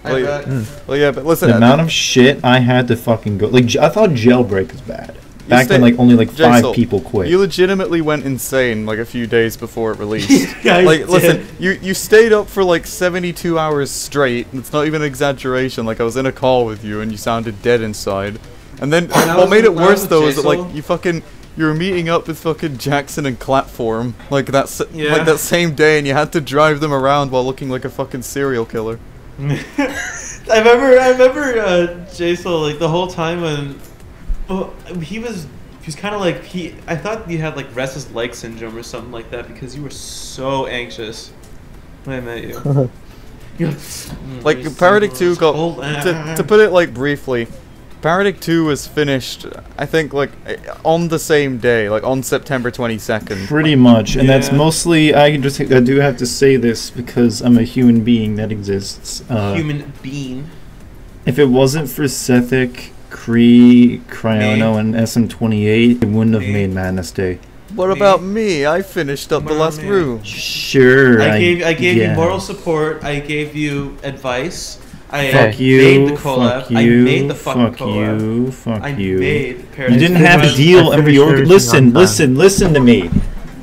Well, yeah, but listen, the amount of shit I had to fucking go. Like, I thought Jailbreak was bad. back then like only like 5 people quit. You legitimately went insane like a few days before it released. Yeah, like, listen, you stayed up for like 72 hours straight. It's not even an exaggeration. Like, I was in a call with you and you sounded dead inside. And then what made it worse though is that like you were meeting up with fucking Jackson and Platform like that same day, and you had to drive them around while looking like a fucking serial killer. I remember Jason like the whole time when he was kind of like I thought you had like restless leg syndrome or something like that because you were so anxious when I met you. Like Paradig 2 got to put it like briefly. Paradig 2 was finished, I think, like, on the same day, like, on September 22nd. Pretty much, and that's mostly, I do have to say this because I'm a human being that exists. Human being. If it wasn't for Sethic, kRyy, Cryono, and SM28, it wouldn't have made Madness Day. What about me? I finished up the last room. Sure. I gave you moral support, I gave you advice. Fuck you, made the collab. fuck you, I made the fucking fuck collab. you, fuck you. Made Paradise. You didn't have a deal and listen to me.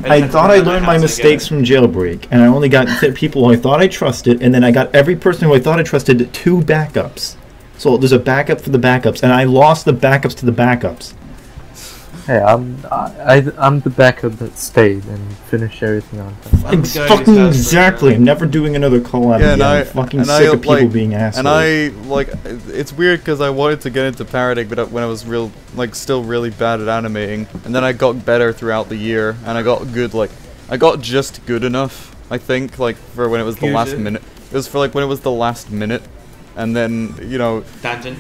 I thought I learned my mistakes from Jailbreak, and I only got people who I thought I trusted, and then I got every person who I thought I trusted 2 backups. So there's a backup for the backups, and I lost the backups to the backups. Hey, I'm the backup that stayed and finished everything on time. Fucking exactly. I'm never doing another collab again. I'm fucking sick of people being assholes. And it's weird because I wanted to get into Paradig, but when I was still really bad at animating, and then I got better throughout the year, and I got good, I got just good enough, I think, like, for when it was the last minute. It was for, like, when it was the last minute. And then, you know, Dungeon.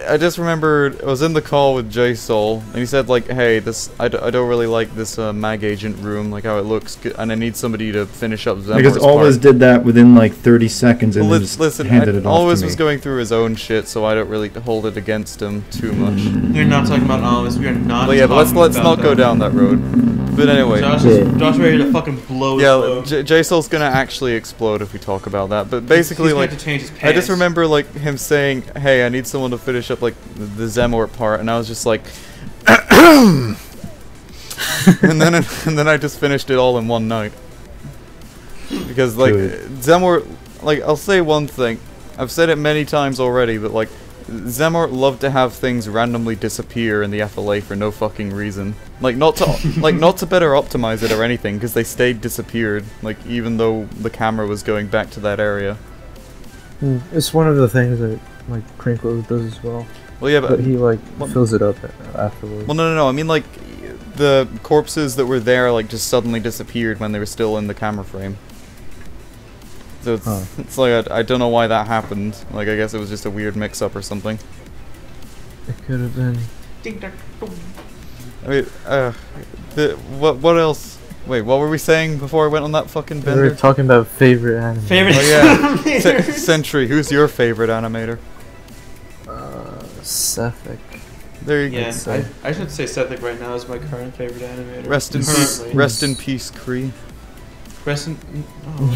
I just remembered I was in the call with J Soul, and he said like, "Hey, I don't really like this mag agent room, like how it looks, good, and I need somebody to finish up Zemor's Because Always did that within like 30 seconds and then just listen, handed it off to me. Always was going through his own shit, so I don't really hold it against him too much. We're not talking about Always. We are not. But yeah, but let's not go down that road. But anyway, Josh is ready to fucking blow. Yeah, J Soul's gonna actually explode if we talk about that. But basically, he's like, to change his pants. I just remember like him saying, "Hey, I need someone to finish up like the Zemor part," and I was just like, and then I just finished it all in one night. Because like Zemor, like I'll say one thing, I've said it many times already, but like Zemor loved to have things randomly disappear in the FLA for no fucking reason. Like not to better optimize it or anything, because they stayed disappeared. Like even though the camera was going back to that area. It's one of the things that like Crinkle does as well. Well, yeah, but he like fills it up afterwards. Well, no. I mean like the corpses that were there like just suddenly disappeared when they were still in the camera frame. So it's like I don't know why that happened. Like I guess it was just a weird mix-up or something. It could have been. I mean, what else? Wait, what were we saying before I went on that fucking bender? We were talking about favorite animator. Oh yeah, Sentry. Who's your favorite animator? Sethic. There you go. Yeah, I should say Sethic right now is my current favorite animator. Rest in peace. Rest in peace, kRyy. Rest in. Oh.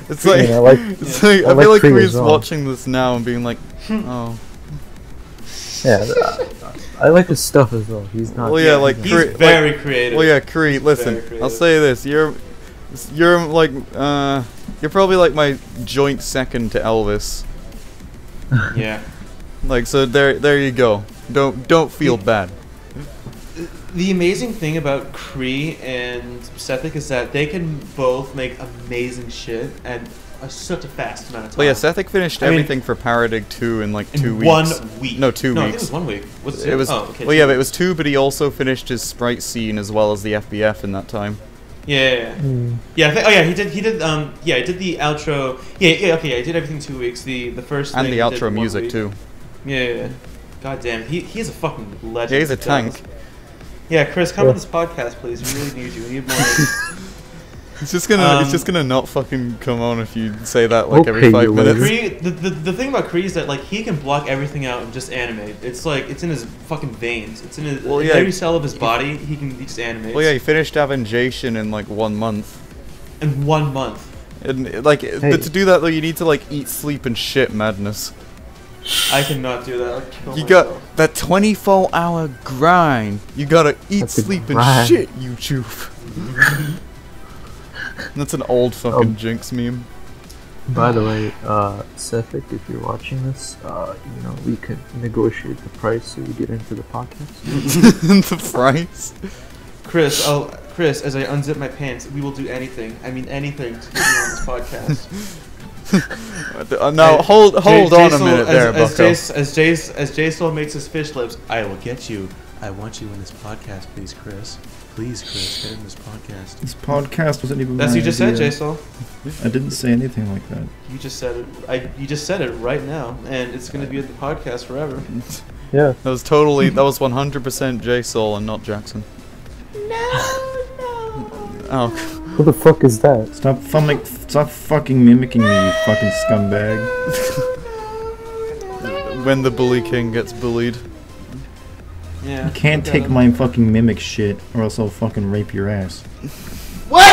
It's like, yeah, I feel like kRyy watching this now and being like, oh. Yeah, I like his stuff as well. He's not. Well, yeah, like he's very creative. Well, yeah, kRyy. Listen, I'll say this: you're like, you're probably like my joint second to Elvis. Yeah. Like so, there you go. Don't feel bad. The amazing thing about kRyy and Sethic is that they can both make amazing shit and such a fast amount of time. Well, yeah, Sethic finished everything for Paradig 2 in like 2 weeks. 1 week. No, 2 weeks. No, I think it was 1 week. Was it? It was. Oh, okay, well, yeah, but it was 2, but he also finished his sprite scene as well as the FBF in that time. Yeah. Yeah. He did the outro. Yeah. He did everything 2 weeks. The first and thing the outro music too. Yeah. God damn, he's a fucking legend. Yeah, he's a tank. Yeah, Chris, come on this podcast, please. We really need you. We need more. It's just gonna not fucking come on if you say that like every 5 minutes. kRyy, the thing about kRyy is that like he can block everything out and just animate. It's like it's in his fucking veins. It's in his every cell of his body. He just animates. Well, yeah, he finished Avengation in like 1 month. In 1 month. And like, but to do that though, you need to like eat, sleep, and shit madness. I cannot do that. I'll kill You myself. got that 24-hour grind. You gotta eat, That's a sleep, and grind. shit, YouTube. That's an old fucking Jinx meme. By the way, Swffr, if you're watching this, we could negotiate the price so you get into the podcast. The price. Chris, as I unzip my pants, we will do anything. I mean anything to get you on this podcast. Now hold on a minute there, Bucko. As J-Soul makes his fish lips, I will get you. I want you in this podcast, please, Chris. Please, Chris, get in this podcast. This podcast wasn't even. That's my what you just said, idea. J-Soul. I didn't say anything like that. You just said it. You just said it right now, and it's gonna be at the podcast forever. Yeah. That was 100% J-Soul and not Jackson. No. Oh. Who the fuck is that? Stop fucking mimicking me, you fucking scumbag. When the bully king gets bullied. Yeah. You can't take my fucking mimic shit, or else I'll fucking rape your ass. What?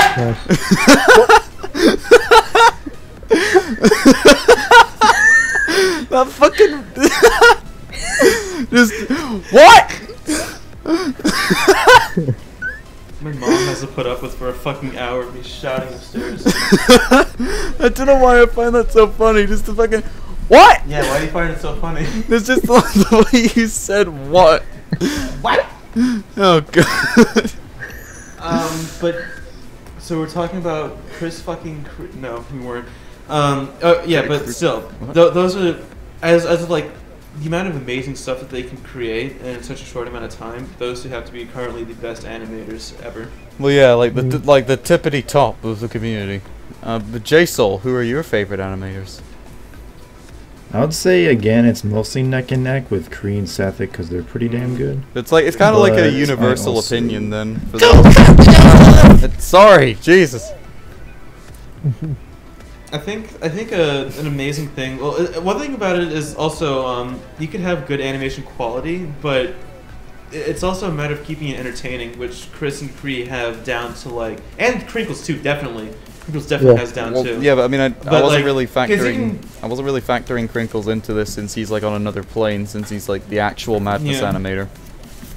That fucking. Just. What? My mom has to put up with for a fucking hour of me shouting upstairs. I don't know why I find that so funny. Just the fucking. What? Yeah, why do you find it so funny? It's just the way you said what. What? Oh god. But so we're talking about Chris fucking. No, we weren't. Yeah, but still, those are as of like the amount of amazing stuff that they can create in such a short amount of time. Those two have to be currently the best animators ever. Well, yeah, like the tippity top of the community. But J-Soul, who are your favorite animators? I would say again, it's mostly neck and neck with kRyy and Swffr because they're pretty damn good. It's kind of like a But universal I also- opinion then. For sorry, Jesus. I think an amazing thing. Well, one thing about it is also you can have good animation quality, but it's also a matter of keeping it entertaining, which Chris and kRyy have down to like, and Crinkles too, definitely. Crinkles definitely has down too. Yeah, but I mean, I wasn't like, really 'cause factoring. I wasn't really factoring Crinkles into this since he's like on another plane, since he's like the actual Madness animator.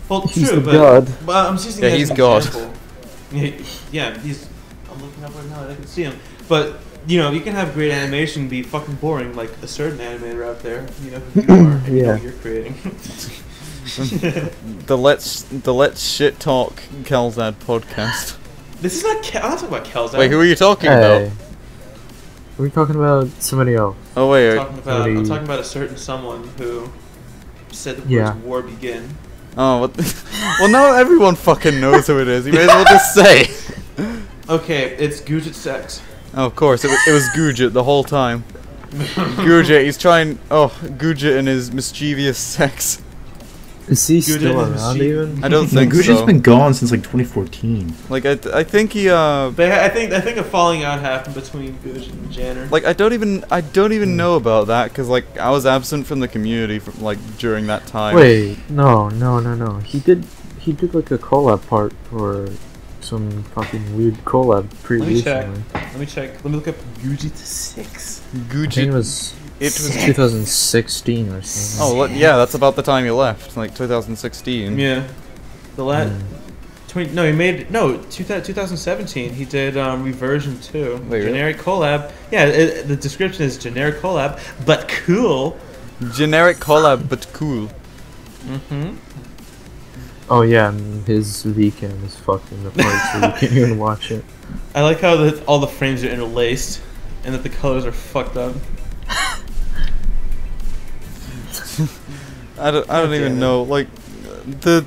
Well, He's true, the but god. I'm just using Yeah, that as he's an God. example. Yeah, he's. I'm looking up right now. I can see him, but. You know, you can have great animation be fucking boring, like a certain animator out there. You know who you are, and you know what you're creating. the Let's Shit Talk Kelzad podcast. This is not. I'm not talking about Kelzad. Wait, who are you talking Hey. about? We're talking about somebody else. Oh wait. I'm talking about a certain someone who said the words "war begin." Oh, what? Well, now everyone fucking knows who it is. You may as well just say. Okay, it's Gujit Sex. Oh, of course, it was Gujit the whole time. Gujit, he's trying. Oh, Gujit and his mischievous sex. Is he Gujit still is around machine. even? I don't think Gujit's so. been gone since like 2014. Like I think he I think a falling out happened between Gujit and Janner. Like I don't even know about that because like I was absent from the community from like during that time. Wait, no. He did like a collab part for some fucking weird collab pretty Let me check. recently. Let me check. Let me look up Gujit 6. I think Gujit. it was 2016 or something. Oh yeah, that's about the time he left, like 2016. Yeah. The last. 2017. He did Reversion 2. Wait, generic collab. Yeah, the description is generic collab, but cool. Generic collab, but cool. Mm-hmm. Oh yeah, and his VCam is fucked in the part, so you can't even watch it. I like how all the frames are interlaced, and that the colors are fucked up. I don't even know. Like the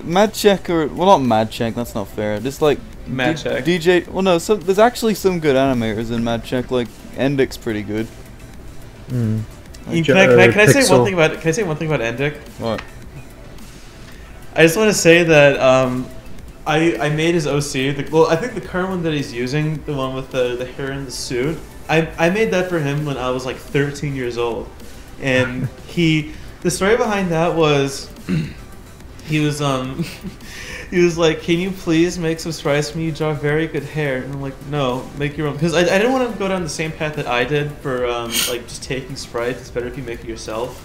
Mad Check not Mad Check. That's not fair. Just like Mad Check. DJ. Well, no. So there's actually some good animators in Mad Check. Like Endic's pretty good. Mm. Can I say one thing about Endic? What? I just want to say that I made his OC. I think the current one that he's using, the one with the hair in the suit, I made that for him when I was like 13 years old, and the story behind that was he was he was like, "Can you please make some sprites for me? You draw very good hair." And I'm like, "No, make your own." Because I didn't want to go down the same path that I did for like just taking sprites. It's better if you make it yourself,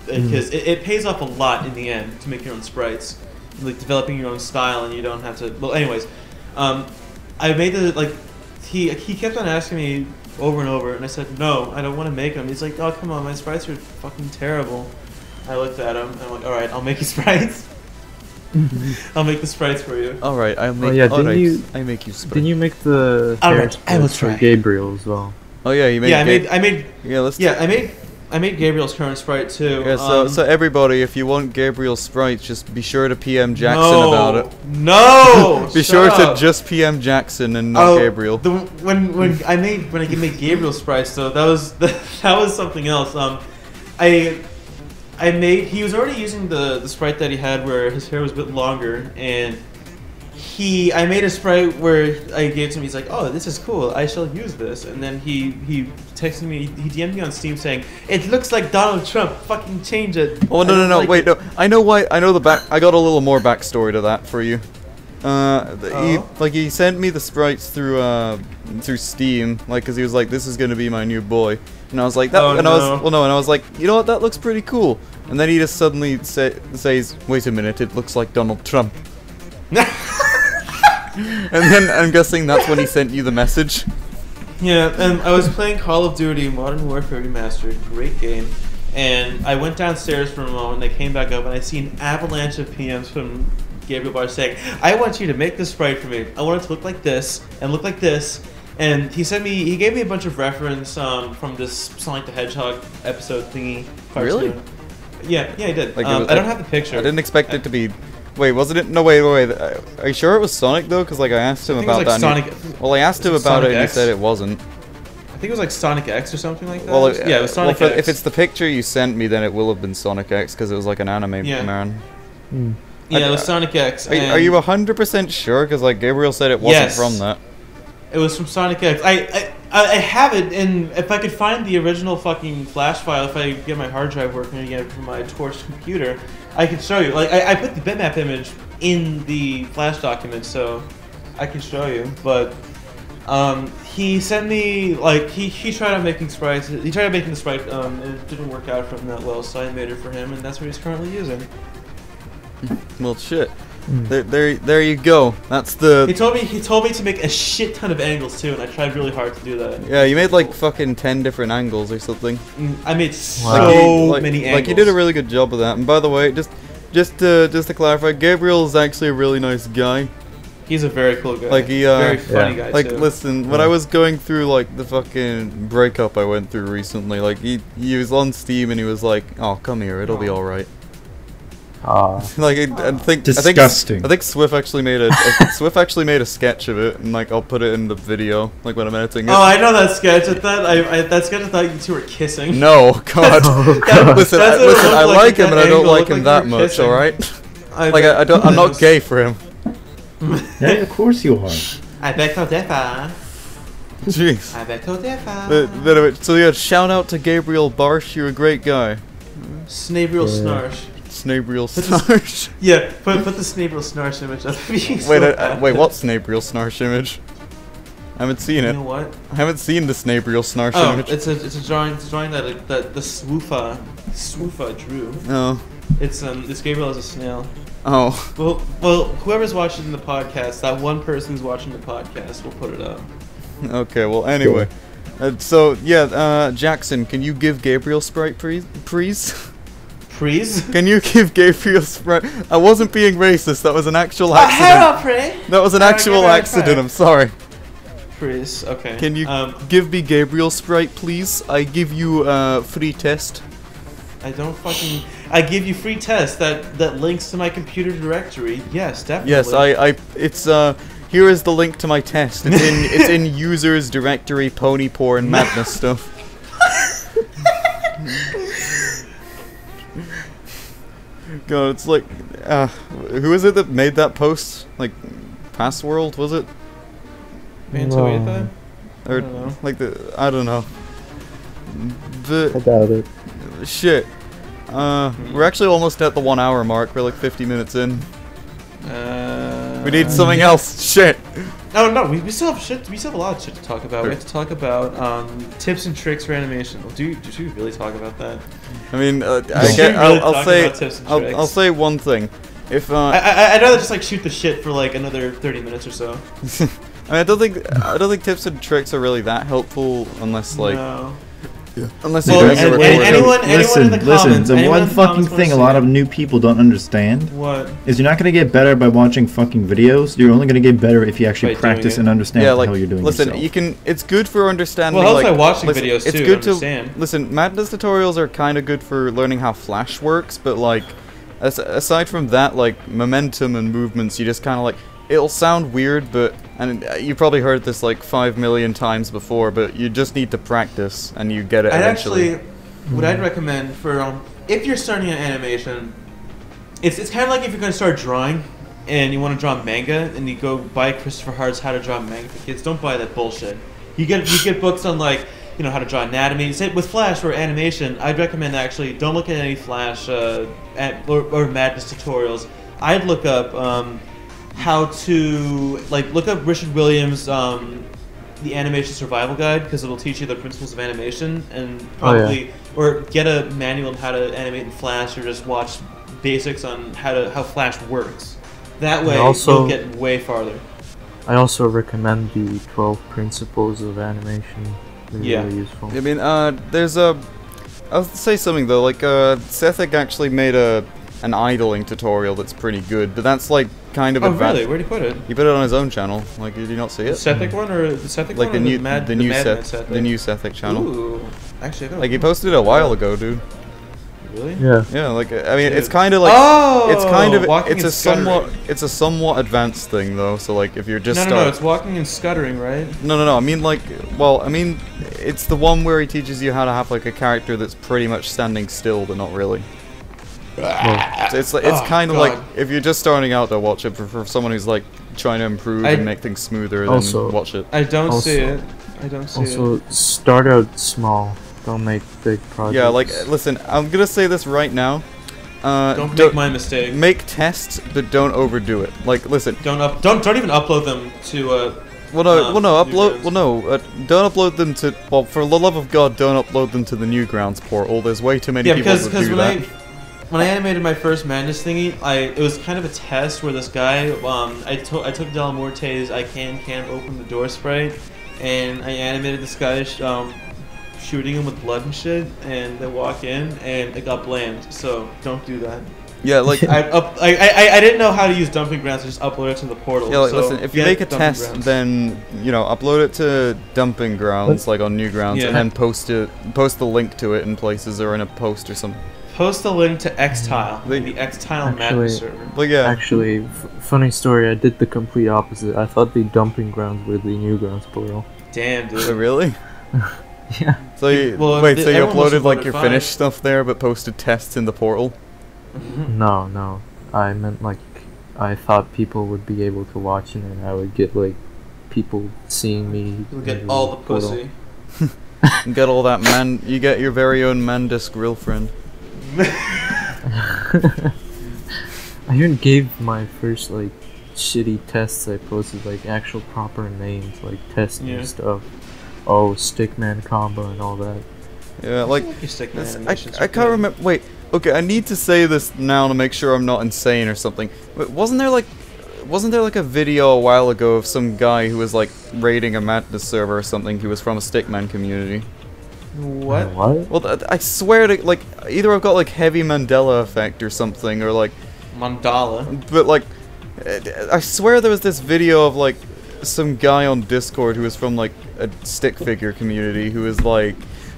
because it pays off a lot in the end to make your own sprites, like developing your own style, and you don't have to. Well, anyways, I made the like he kept on asking me over and over, and I said, "No, I don't want to make them." He's like, "Oh, come on, my sprites are fucking terrible." I looked at him, and I'm like, "Alright, I'll make you sprites. I'll make the sprites for you." Alright, I'll make I make you sprites. Didn't you make the Alright, I will for try. Gabriel as well? Oh yeah, you made I made Gabriel's current sprite too. Yeah, so everybody, if you want Gabriel's sprites, just be sure to PM Jackson about it. No! Be sure to just PM Jackson and not Gabriel. When I made Gabriel's sprites though, that was something else. He was already using the sprite that he had where his hair was a bit longer, and I made a sprite where I gave it to him. He's like, "Oh, this is cool. I shall use this." And then he texted me. He DM'd me on Steam saying, "It looks like Donald Trump. Fucking change it." Oh no! Wait, no. I know why. I know the back. I got a little more backstory to that for you. He sent me the sprites through Steam, like, cause he was like, "This is gonna be my new boy," and I was like, "That," and I was like, "You know what? That looks pretty cool." And then he just suddenly says, "Wait a minute, it looks like Donald Trump." And then I'm guessing that's when he sent you the message. Yeah, and I was playing Call of Duty Modern Warfare Remastered, great game, and I went downstairs for a moment, and I came back up, and I see an avalanche of PMs from Gabriel Bar saying, "I want you to make this sprite for me. I want it to look like this, and look like this." And he gave me a bunch of reference from this Sonic the Hedgehog episode thingy. Cartoon. Really? Yeah, he did. Like I don't have the picture. I didn't expect it to be. Wait, wasn't it? No, wait. Are you sure it was Sonic though? Because like I asked him about that. Well, I asked him about it, and he said it wasn't. I think it was like Sonic X or something like that. Well, yeah, it was Sonic X. If it's the picture you sent me, then it will have been Sonic X because it was like an anime man. Yeah, it was Sonic X. Are you 100% sure? Because like Gabriel said it wasn't from that. It was from Sonic X. I have it, and if I could find the original fucking flash file, if I get my hard drive working again from my torched computer, I can show you. Like I put the bitmap image in the flash document, so I can show you. But he sent me like he tried out making sprites. He tried out making the sprite, and it didn't work out for him that well, so I made it for him, and that's what he's currently using. Well, shit. There you go. That's the. He told me to make a shit ton of angles too, and I tried really hard to do that. Yeah, you made like fucking 10 different angles or something. I made so many angles. Like you did a really good job of that. And by the way, just to clarify, Gabriel is actually a really nice guy. He's a very cool guy. Like he very funny guy like too. Listen, when I was going through like the fucking breakup I went through recently, like he was on Steam and he was like, "Oh, come here, it'll be all right." Like I think disgusting. I think Swffr actually made a sketch of it, and like I'll put it in the video, like when I'm editing it. Oh, I know that sketch. I thought you two were kissing. No, God. Listen, I like him, and I don't like him that much. All right. Like I'm not gay for him. Yeah, of course you are. I beg to differ. Jeez. I beg to differ. So yeah, shout out to Gabriel Barsh. You're a great guy. Snabriel Snarsh. Snabriel Snarsh. Yeah, put the Snabriel Snarsh image up. Wait, what Snabriel Snarsh image? I haven't seen it. You know what? I haven't seen the Snabriel Snarsh image. It's a drawing. It's a drawing that the Swffr drew. Oh. It's Gabriel as a snail. Oh. Well, whoever's watching the podcast, that one person who's watching the podcast, will put it up. Okay. Well, anyway. So yeah, Jackson, can you give Gabriel sprite, please? Please? Can you give Gabriel sprite? I wasn't being racist. That was an actual accident. That was an actual accident. I'm sorry. Please. Okay. Can you give me Gabriel sprite, please? I give you free test. I give you free test that links to my computer directory. Yes, definitely. Yes, it's here is the link to my test. It's in users directory pony porn madness stuff. God, it's like who is it that made that post? Like Passworld, was it? Bantoeta? Or I don't know. like I don't know. I doubt it. Shit. We're actually almost at the 1 hour mark. We're like 50 minutes in. We need something else. Shit. No, we still have shit. We still have a lot of shit to talk about. We have to talk about tips and tricks for animation. Well, do we really talk about that? I mean, I'll say one thing. If I'd rather just like shoot the shit for like another 30 minutes or so. I mean, I don't think tips and tricks are really that helpful unless like. No. Yeah. Unless you're doing a recording. Listen, the one fucking thing a lot of new people don't understand is you're not going to get better by watching fucking videos. You're only going to get better if you actually practice and understand what the hell you're doing yourself. You can. It's good for understanding. Well, helps by watching videos it's too. Good to understand. Listen, Madness tutorials are kind of good for learning how Flash works, but like, aside from that, like momentum and movements, you just kind of like. It'll sound weird, and you probably heard this like 5 million times before, but you just need to practice, and you get it eventually. What I'd recommend for if you're starting an animation, it's kind of like if you're going to start drawing, and you want to draw manga, and you go buy Christopher Hart's How to Draw Manga for Kids. Don't buy that bullshit. You get books on like how to draw anatomy. Say with Flash or animation, I'd recommend actually don't look at any Flash or Madness tutorials. I'd look up. How to look up Richard Williams' the Animation Survival Guide, because it'll teach you the principles of animation, and probably or get a manual on how to animate in Flash, or just watch basics on how Flash works. That way you'll get way farther. I also recommend the 12 Principles of Animation. They're really useful. I mean, I'll say something though. Like, Sethik actually made an idling tutorial that's pretty good, but that's like kind of advanced. Really? Where'd he put it? He put it on his own channel. Like, did you not see it? The Sethik one or the Sethik like one? The new Sethik channel. Ooh, actually, I gotta like he posted it a while ago, dude. Really? Yeah. Yeah, like I mean, it's kind of like it's a somewhat advanced thing though. So like if you're just no, it's walking and scuttering, right? No. I mean it's the one where he teaches you how to have like a character that's pretty much standing still, but not really. So it's kind of like if you're just starting out to watch it for someone who's like trying to improve and make things smoother, then watch it. I don't see it. Also, start out small. Don't make big projects. Yeah, like listen, I'm gonna say this right now. Don't make my mistake. Make tests, but don't overdo it. Like, listen. Don't even upload them to. Don't upload them to. Well, for the love of God, don't upload them to the Newgrounds portal. There's way too many people that do that. When I animated my first Madness thingy, it was kind of a test where this guy, I took Del Morte's I Can't Open the Door sprite, and I animated this guy shooting him with blood and shit, and they walk in, and it got bland, so don't do that. Yeah, like I didn't know how to use dumping grounds to just upload it to the portal. Yeah, like, listen, if you make a test, then upload it to dumping grounds, like on Newgrounds, and then post the link to it in places or in a post or something. Post the link to Xtile, the Xtile Madness server. But yeah. Actually, funny story, I did the complete opposite. I thought the dumping grounds were the Newgrounds portal. Damn, dude. Oh, really? Yeah. So you uploaded like your finished stuff there, but posted tests in the portal? No. I meant like, I thought people would be able to watch it, and I would get like people seeing me. You'll get all the pussy. You get all that man. You get your very own Mandis girlfriend. I even gave my first like shitty tests I posted like actual proper names, like testing stuff. Oh, Stickman combo and all that. Yeah, like I can't remember. Wait, okay, I need to say this now to make sure I'm not insane or something. But wasn't there like a video a while ago of some guy who was like raiding a Madness server or something? He was from a Stickman community. What? Well, I swear to like either I've got like heavy Mandela effect or something, or like Mandala. But like, I swear there was this video of like some guy on Discord who was from like a stick figure community who was like,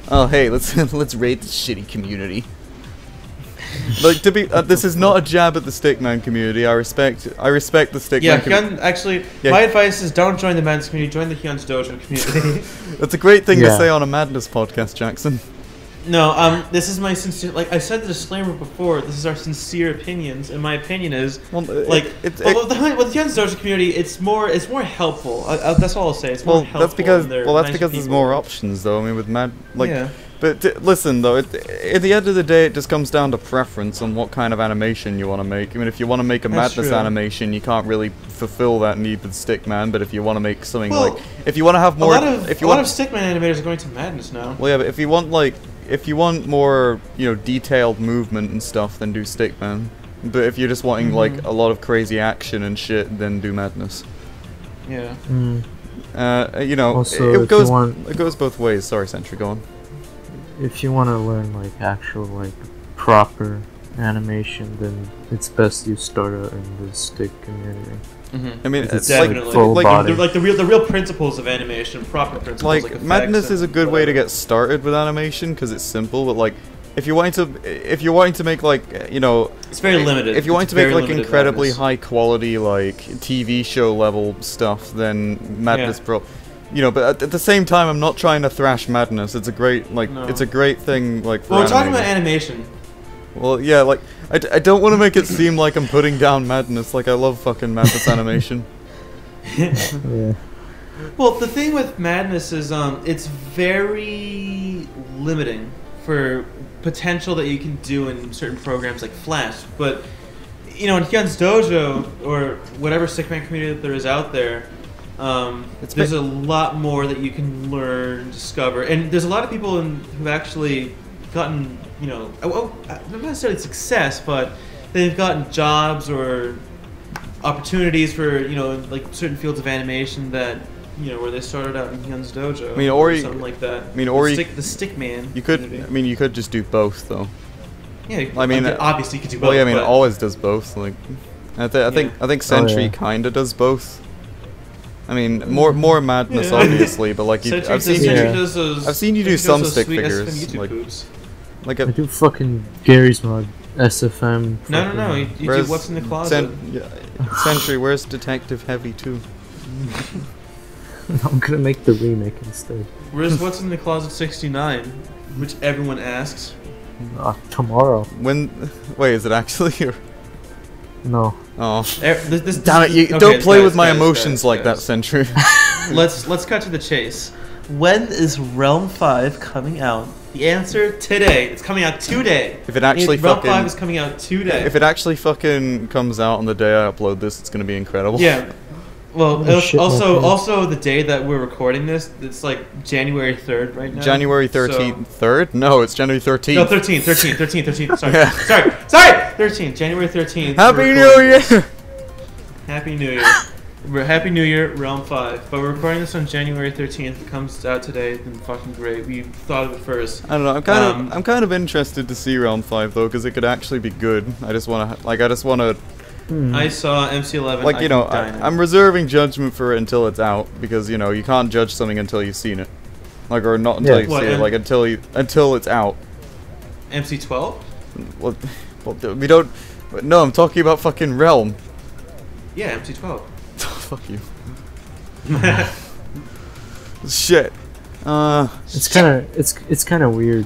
"Oh hey, let's raid the shitty community." Like to be, this is not a jab at the Stickman community. I respect the Stickman community. Actually, my advice is don't join the Madness community. Join the Hyun's Dojo community. That's a great thing to say on a Madness podcast, Jackson. No, this is my sincere. Like I said, the disclaimer before. This is our sincere opinions, and my opinion is with the Hyun's Dojo community, it's more helpful. That's all I'll say. It's more helpful. That's because there's more options, though. I mean, with But listen, though, at the end of the day, it just comes down to preference on what kind of animation you want to make. I mean, if you want to make a madness animation, you can't really fulfill that need with Stickman. But if you want to make something if you want to have more, a lot of Stickman animators are going to madness now. Well, yeah, but if you want more, detailed movement and stuff, then do Stickman. But if you're just wanting a lot of crazy action and shit, then do madness. Yeah. Also, it goes both ways. Sorry, Sentry, go on. If you want to learn actual proper animation, then it's best you start out in the stick community. I mean, it's definitely the real principles of animation, proper principles. Like madness is a good way to get started with animation because it's simple. But if you're wanting to make it's very limited. If you want to make incredibly high quality TV show level stuff, then madness but at the same time, I'm not trying to thrash madness. It's a great it's a great thing for we're talking about animation. Well, yeah, I don't want to make it seem like I'm putting down madness. I love fucking madness animation. Yeah. Well, the thing with madness is it's very limiting for potential that you can do in certain programs like Flash. But in Hyun's Dojo or whatever Stickman community that there is out there. There's a lot more that you can learn, discover, and there's a lot of people who've actually gotten, not necessarily success, but they've gotten jobs or opportunities for, certain fields of animation that, where they started out in Hyun's Dojo. Or something like that. I mean, or the Stickman. You could just do both, though. Yeah, obviously you could do both. Well, yeah, always does both. I think Sentry kinda does both. I mean, more madness, obviously, but I've seen you do some stick figures. I do fucking Gary's mod, SFM. No. You do What's in the Closet. Sentry, where's Detective Heavy 2? I'm gonna make the remake instead. Where's What's in the Closet 69, which everyone asks. Tomorrow. Wait, is it actually? Or? No. Oh. Damn it! Don't play with my emotions like that, Sentry. Let's cut to the chase. When is Realm 5 coming out? The answer: today. It's coming out today. If it actually Realm 5 is coming out today. If it actually fucking comes out on the day I upload this, it's gonna be incredible. Yeah. Well, also the day that we're recording this, it's January 3rd right now. January 13th. 3rd? No, it's January 13th. No, 13th. Sorry. Yeah. Sorry. 13th. January 13th. Happy New Year! Happy New Year. Happy New Year, Realm 5. But we're recording this on January 13th. It comes out today. Then fucking great. We thought of it first. I don't know. I'm kind of interested to see Realm 5 though, because it could actually be good. I just wanna. I saw MC11. I'm reserving judgment for it until it's out because you can't judge something until you've seen it, or not until you've seen it, until it's out. MC12. Well, we don't. No, I'm talking about fucking Realm. Yeah, MC12. Fuck you. Shit. It's kind of weird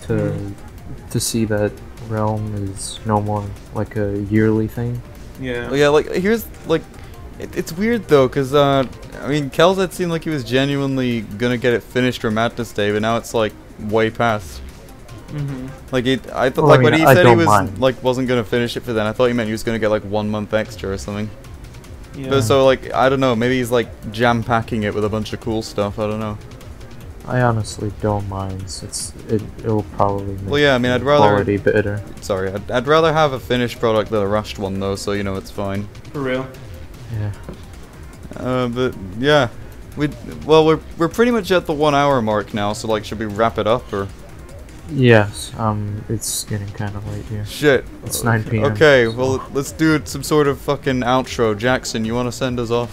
to see that Realm is no more a yearly thing. Yeah. Well, yeah, here's it's weird though, cause Kelzad seemed like he was genuinely gonna get it finished for Madness Day, but now it's way past. I thought when he said he was wasn't gonna finish it for then, I thought he meant he was gonna get 1 month extra or something. Yeah. But so I don't know, maybe he's jam packing it with a bunch of cool stuff. I don't know. I honestly don't mind. It'll probably make I'd rather quality better. Sorry, I'd rather have a finished product than a rushed one though, so it's fine. For real. Yeah. But yeah, we're pretty much at the 1 hour mark now. So should we wrap it up or? Yes. It's getting kind of late here. Shit. It's 9 p.m. Okay. Well, let's do some sort of fucking outro. Jackson, you want to send us off?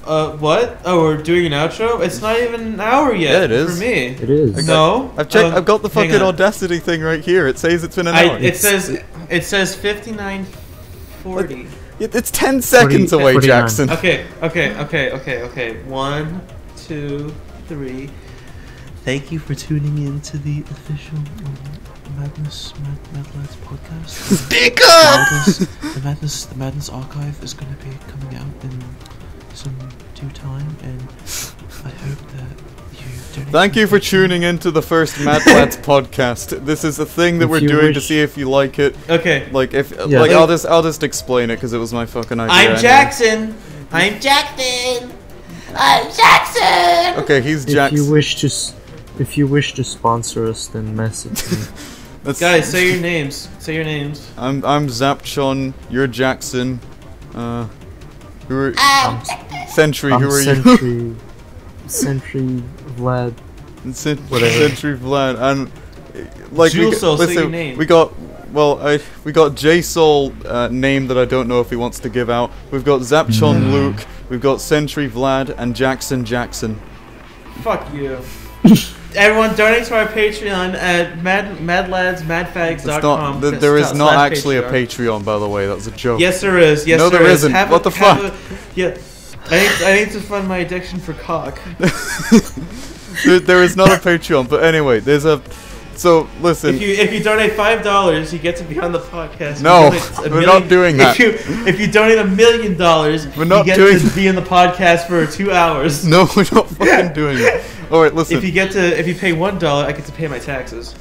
What? Oh, we're doing an outro? It's not even an hour yet. Yeah, it is. For me. It is. No. I've checked. I've got the fucking Audacity thing right here. It says it's been an hour. It says 59:40. It's 10 seconds away, 49. Jackson. Okay. 1, 2, 3. thank you for tuning in to the official Mad Lads podcast. Speak up! The Madness archive is going to be coming out in some due time, and I hope that you donate. Thank you for tuning into the first Mad Lads podcast. This is a thing that If we're you doing to wish- see if you like it. Okay. Like if Yeah. like I'll just explain it because it was my fucking idea. I'm anyway. Jackson. I'm Jackson. I'm Jackson. Okay, he's Jackson. If you wish to sponsor us, then message me. That's- Guys, say your names. Say your names. I'm Zapchon. You're Jackson. Who are Sentry? I'm Who are you? Sentry Vlad. Whatever. Sentry Vlad. And like Jules Soul, say your listen, name. we got J Soul name that I don't know if he wants to give out. We've got Zapchon Luke. We've got Sentry Vlad and Jackson. Fuck you. Everyone donate to our Patreon at madladsmadfags.com. There is not actually a Patreon, by the way. That's a joke. Yes, there is. Yes, No, there isn't. Have What the fuck? Yeah, I need to fund my addiction for cock. there is not a Patreon, but anyway, there's a. So listen. If you donate $5, you get to be on the podcast. No, we're not doing that. If you donate $1 million, We're not you get doing to be in the podcast for 2 hours. No, we're not fucking doing it. All right, listen. If you pay $1, I get to pay my taxes.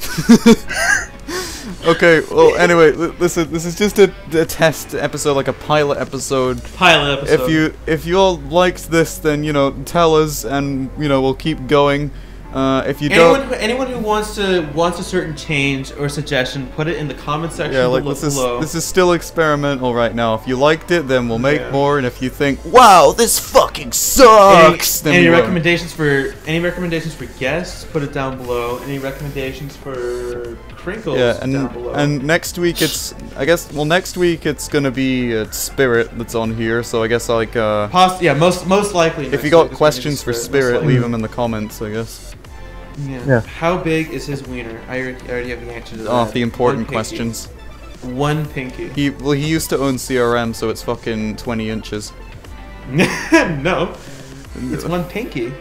Okay, well, anyway, listen. This is just a test episode, like a pilot episode. If you all liked this, then tell us, and we'll keep going. If you anyone who wants a certain change or suggestion, put it in the comment section below. This is still experimental right now. If you liked it, then we'll make more. And if you think, wow, this fucking sucks, then any we recommendations for guests, put it down below. Any recommendations for crinkles? Yeah, down below. and next week it's next week it's gonna be Spirit that's on here. So I guess like most likely. if you got questions for Spirit, leave them in the comments. I guess. Yeah. How big is his wiener? I already have the answer to that. Oh, the important 1 pinky. questions. 1 pinky. He used to own CRM, so it's fucking 20 inches. No, it's 1 pinky.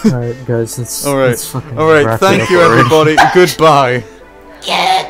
Alright, guys, let's All right, fucking all right. wrap it Thank up you, already. everybody. Goodbye. Goodbye.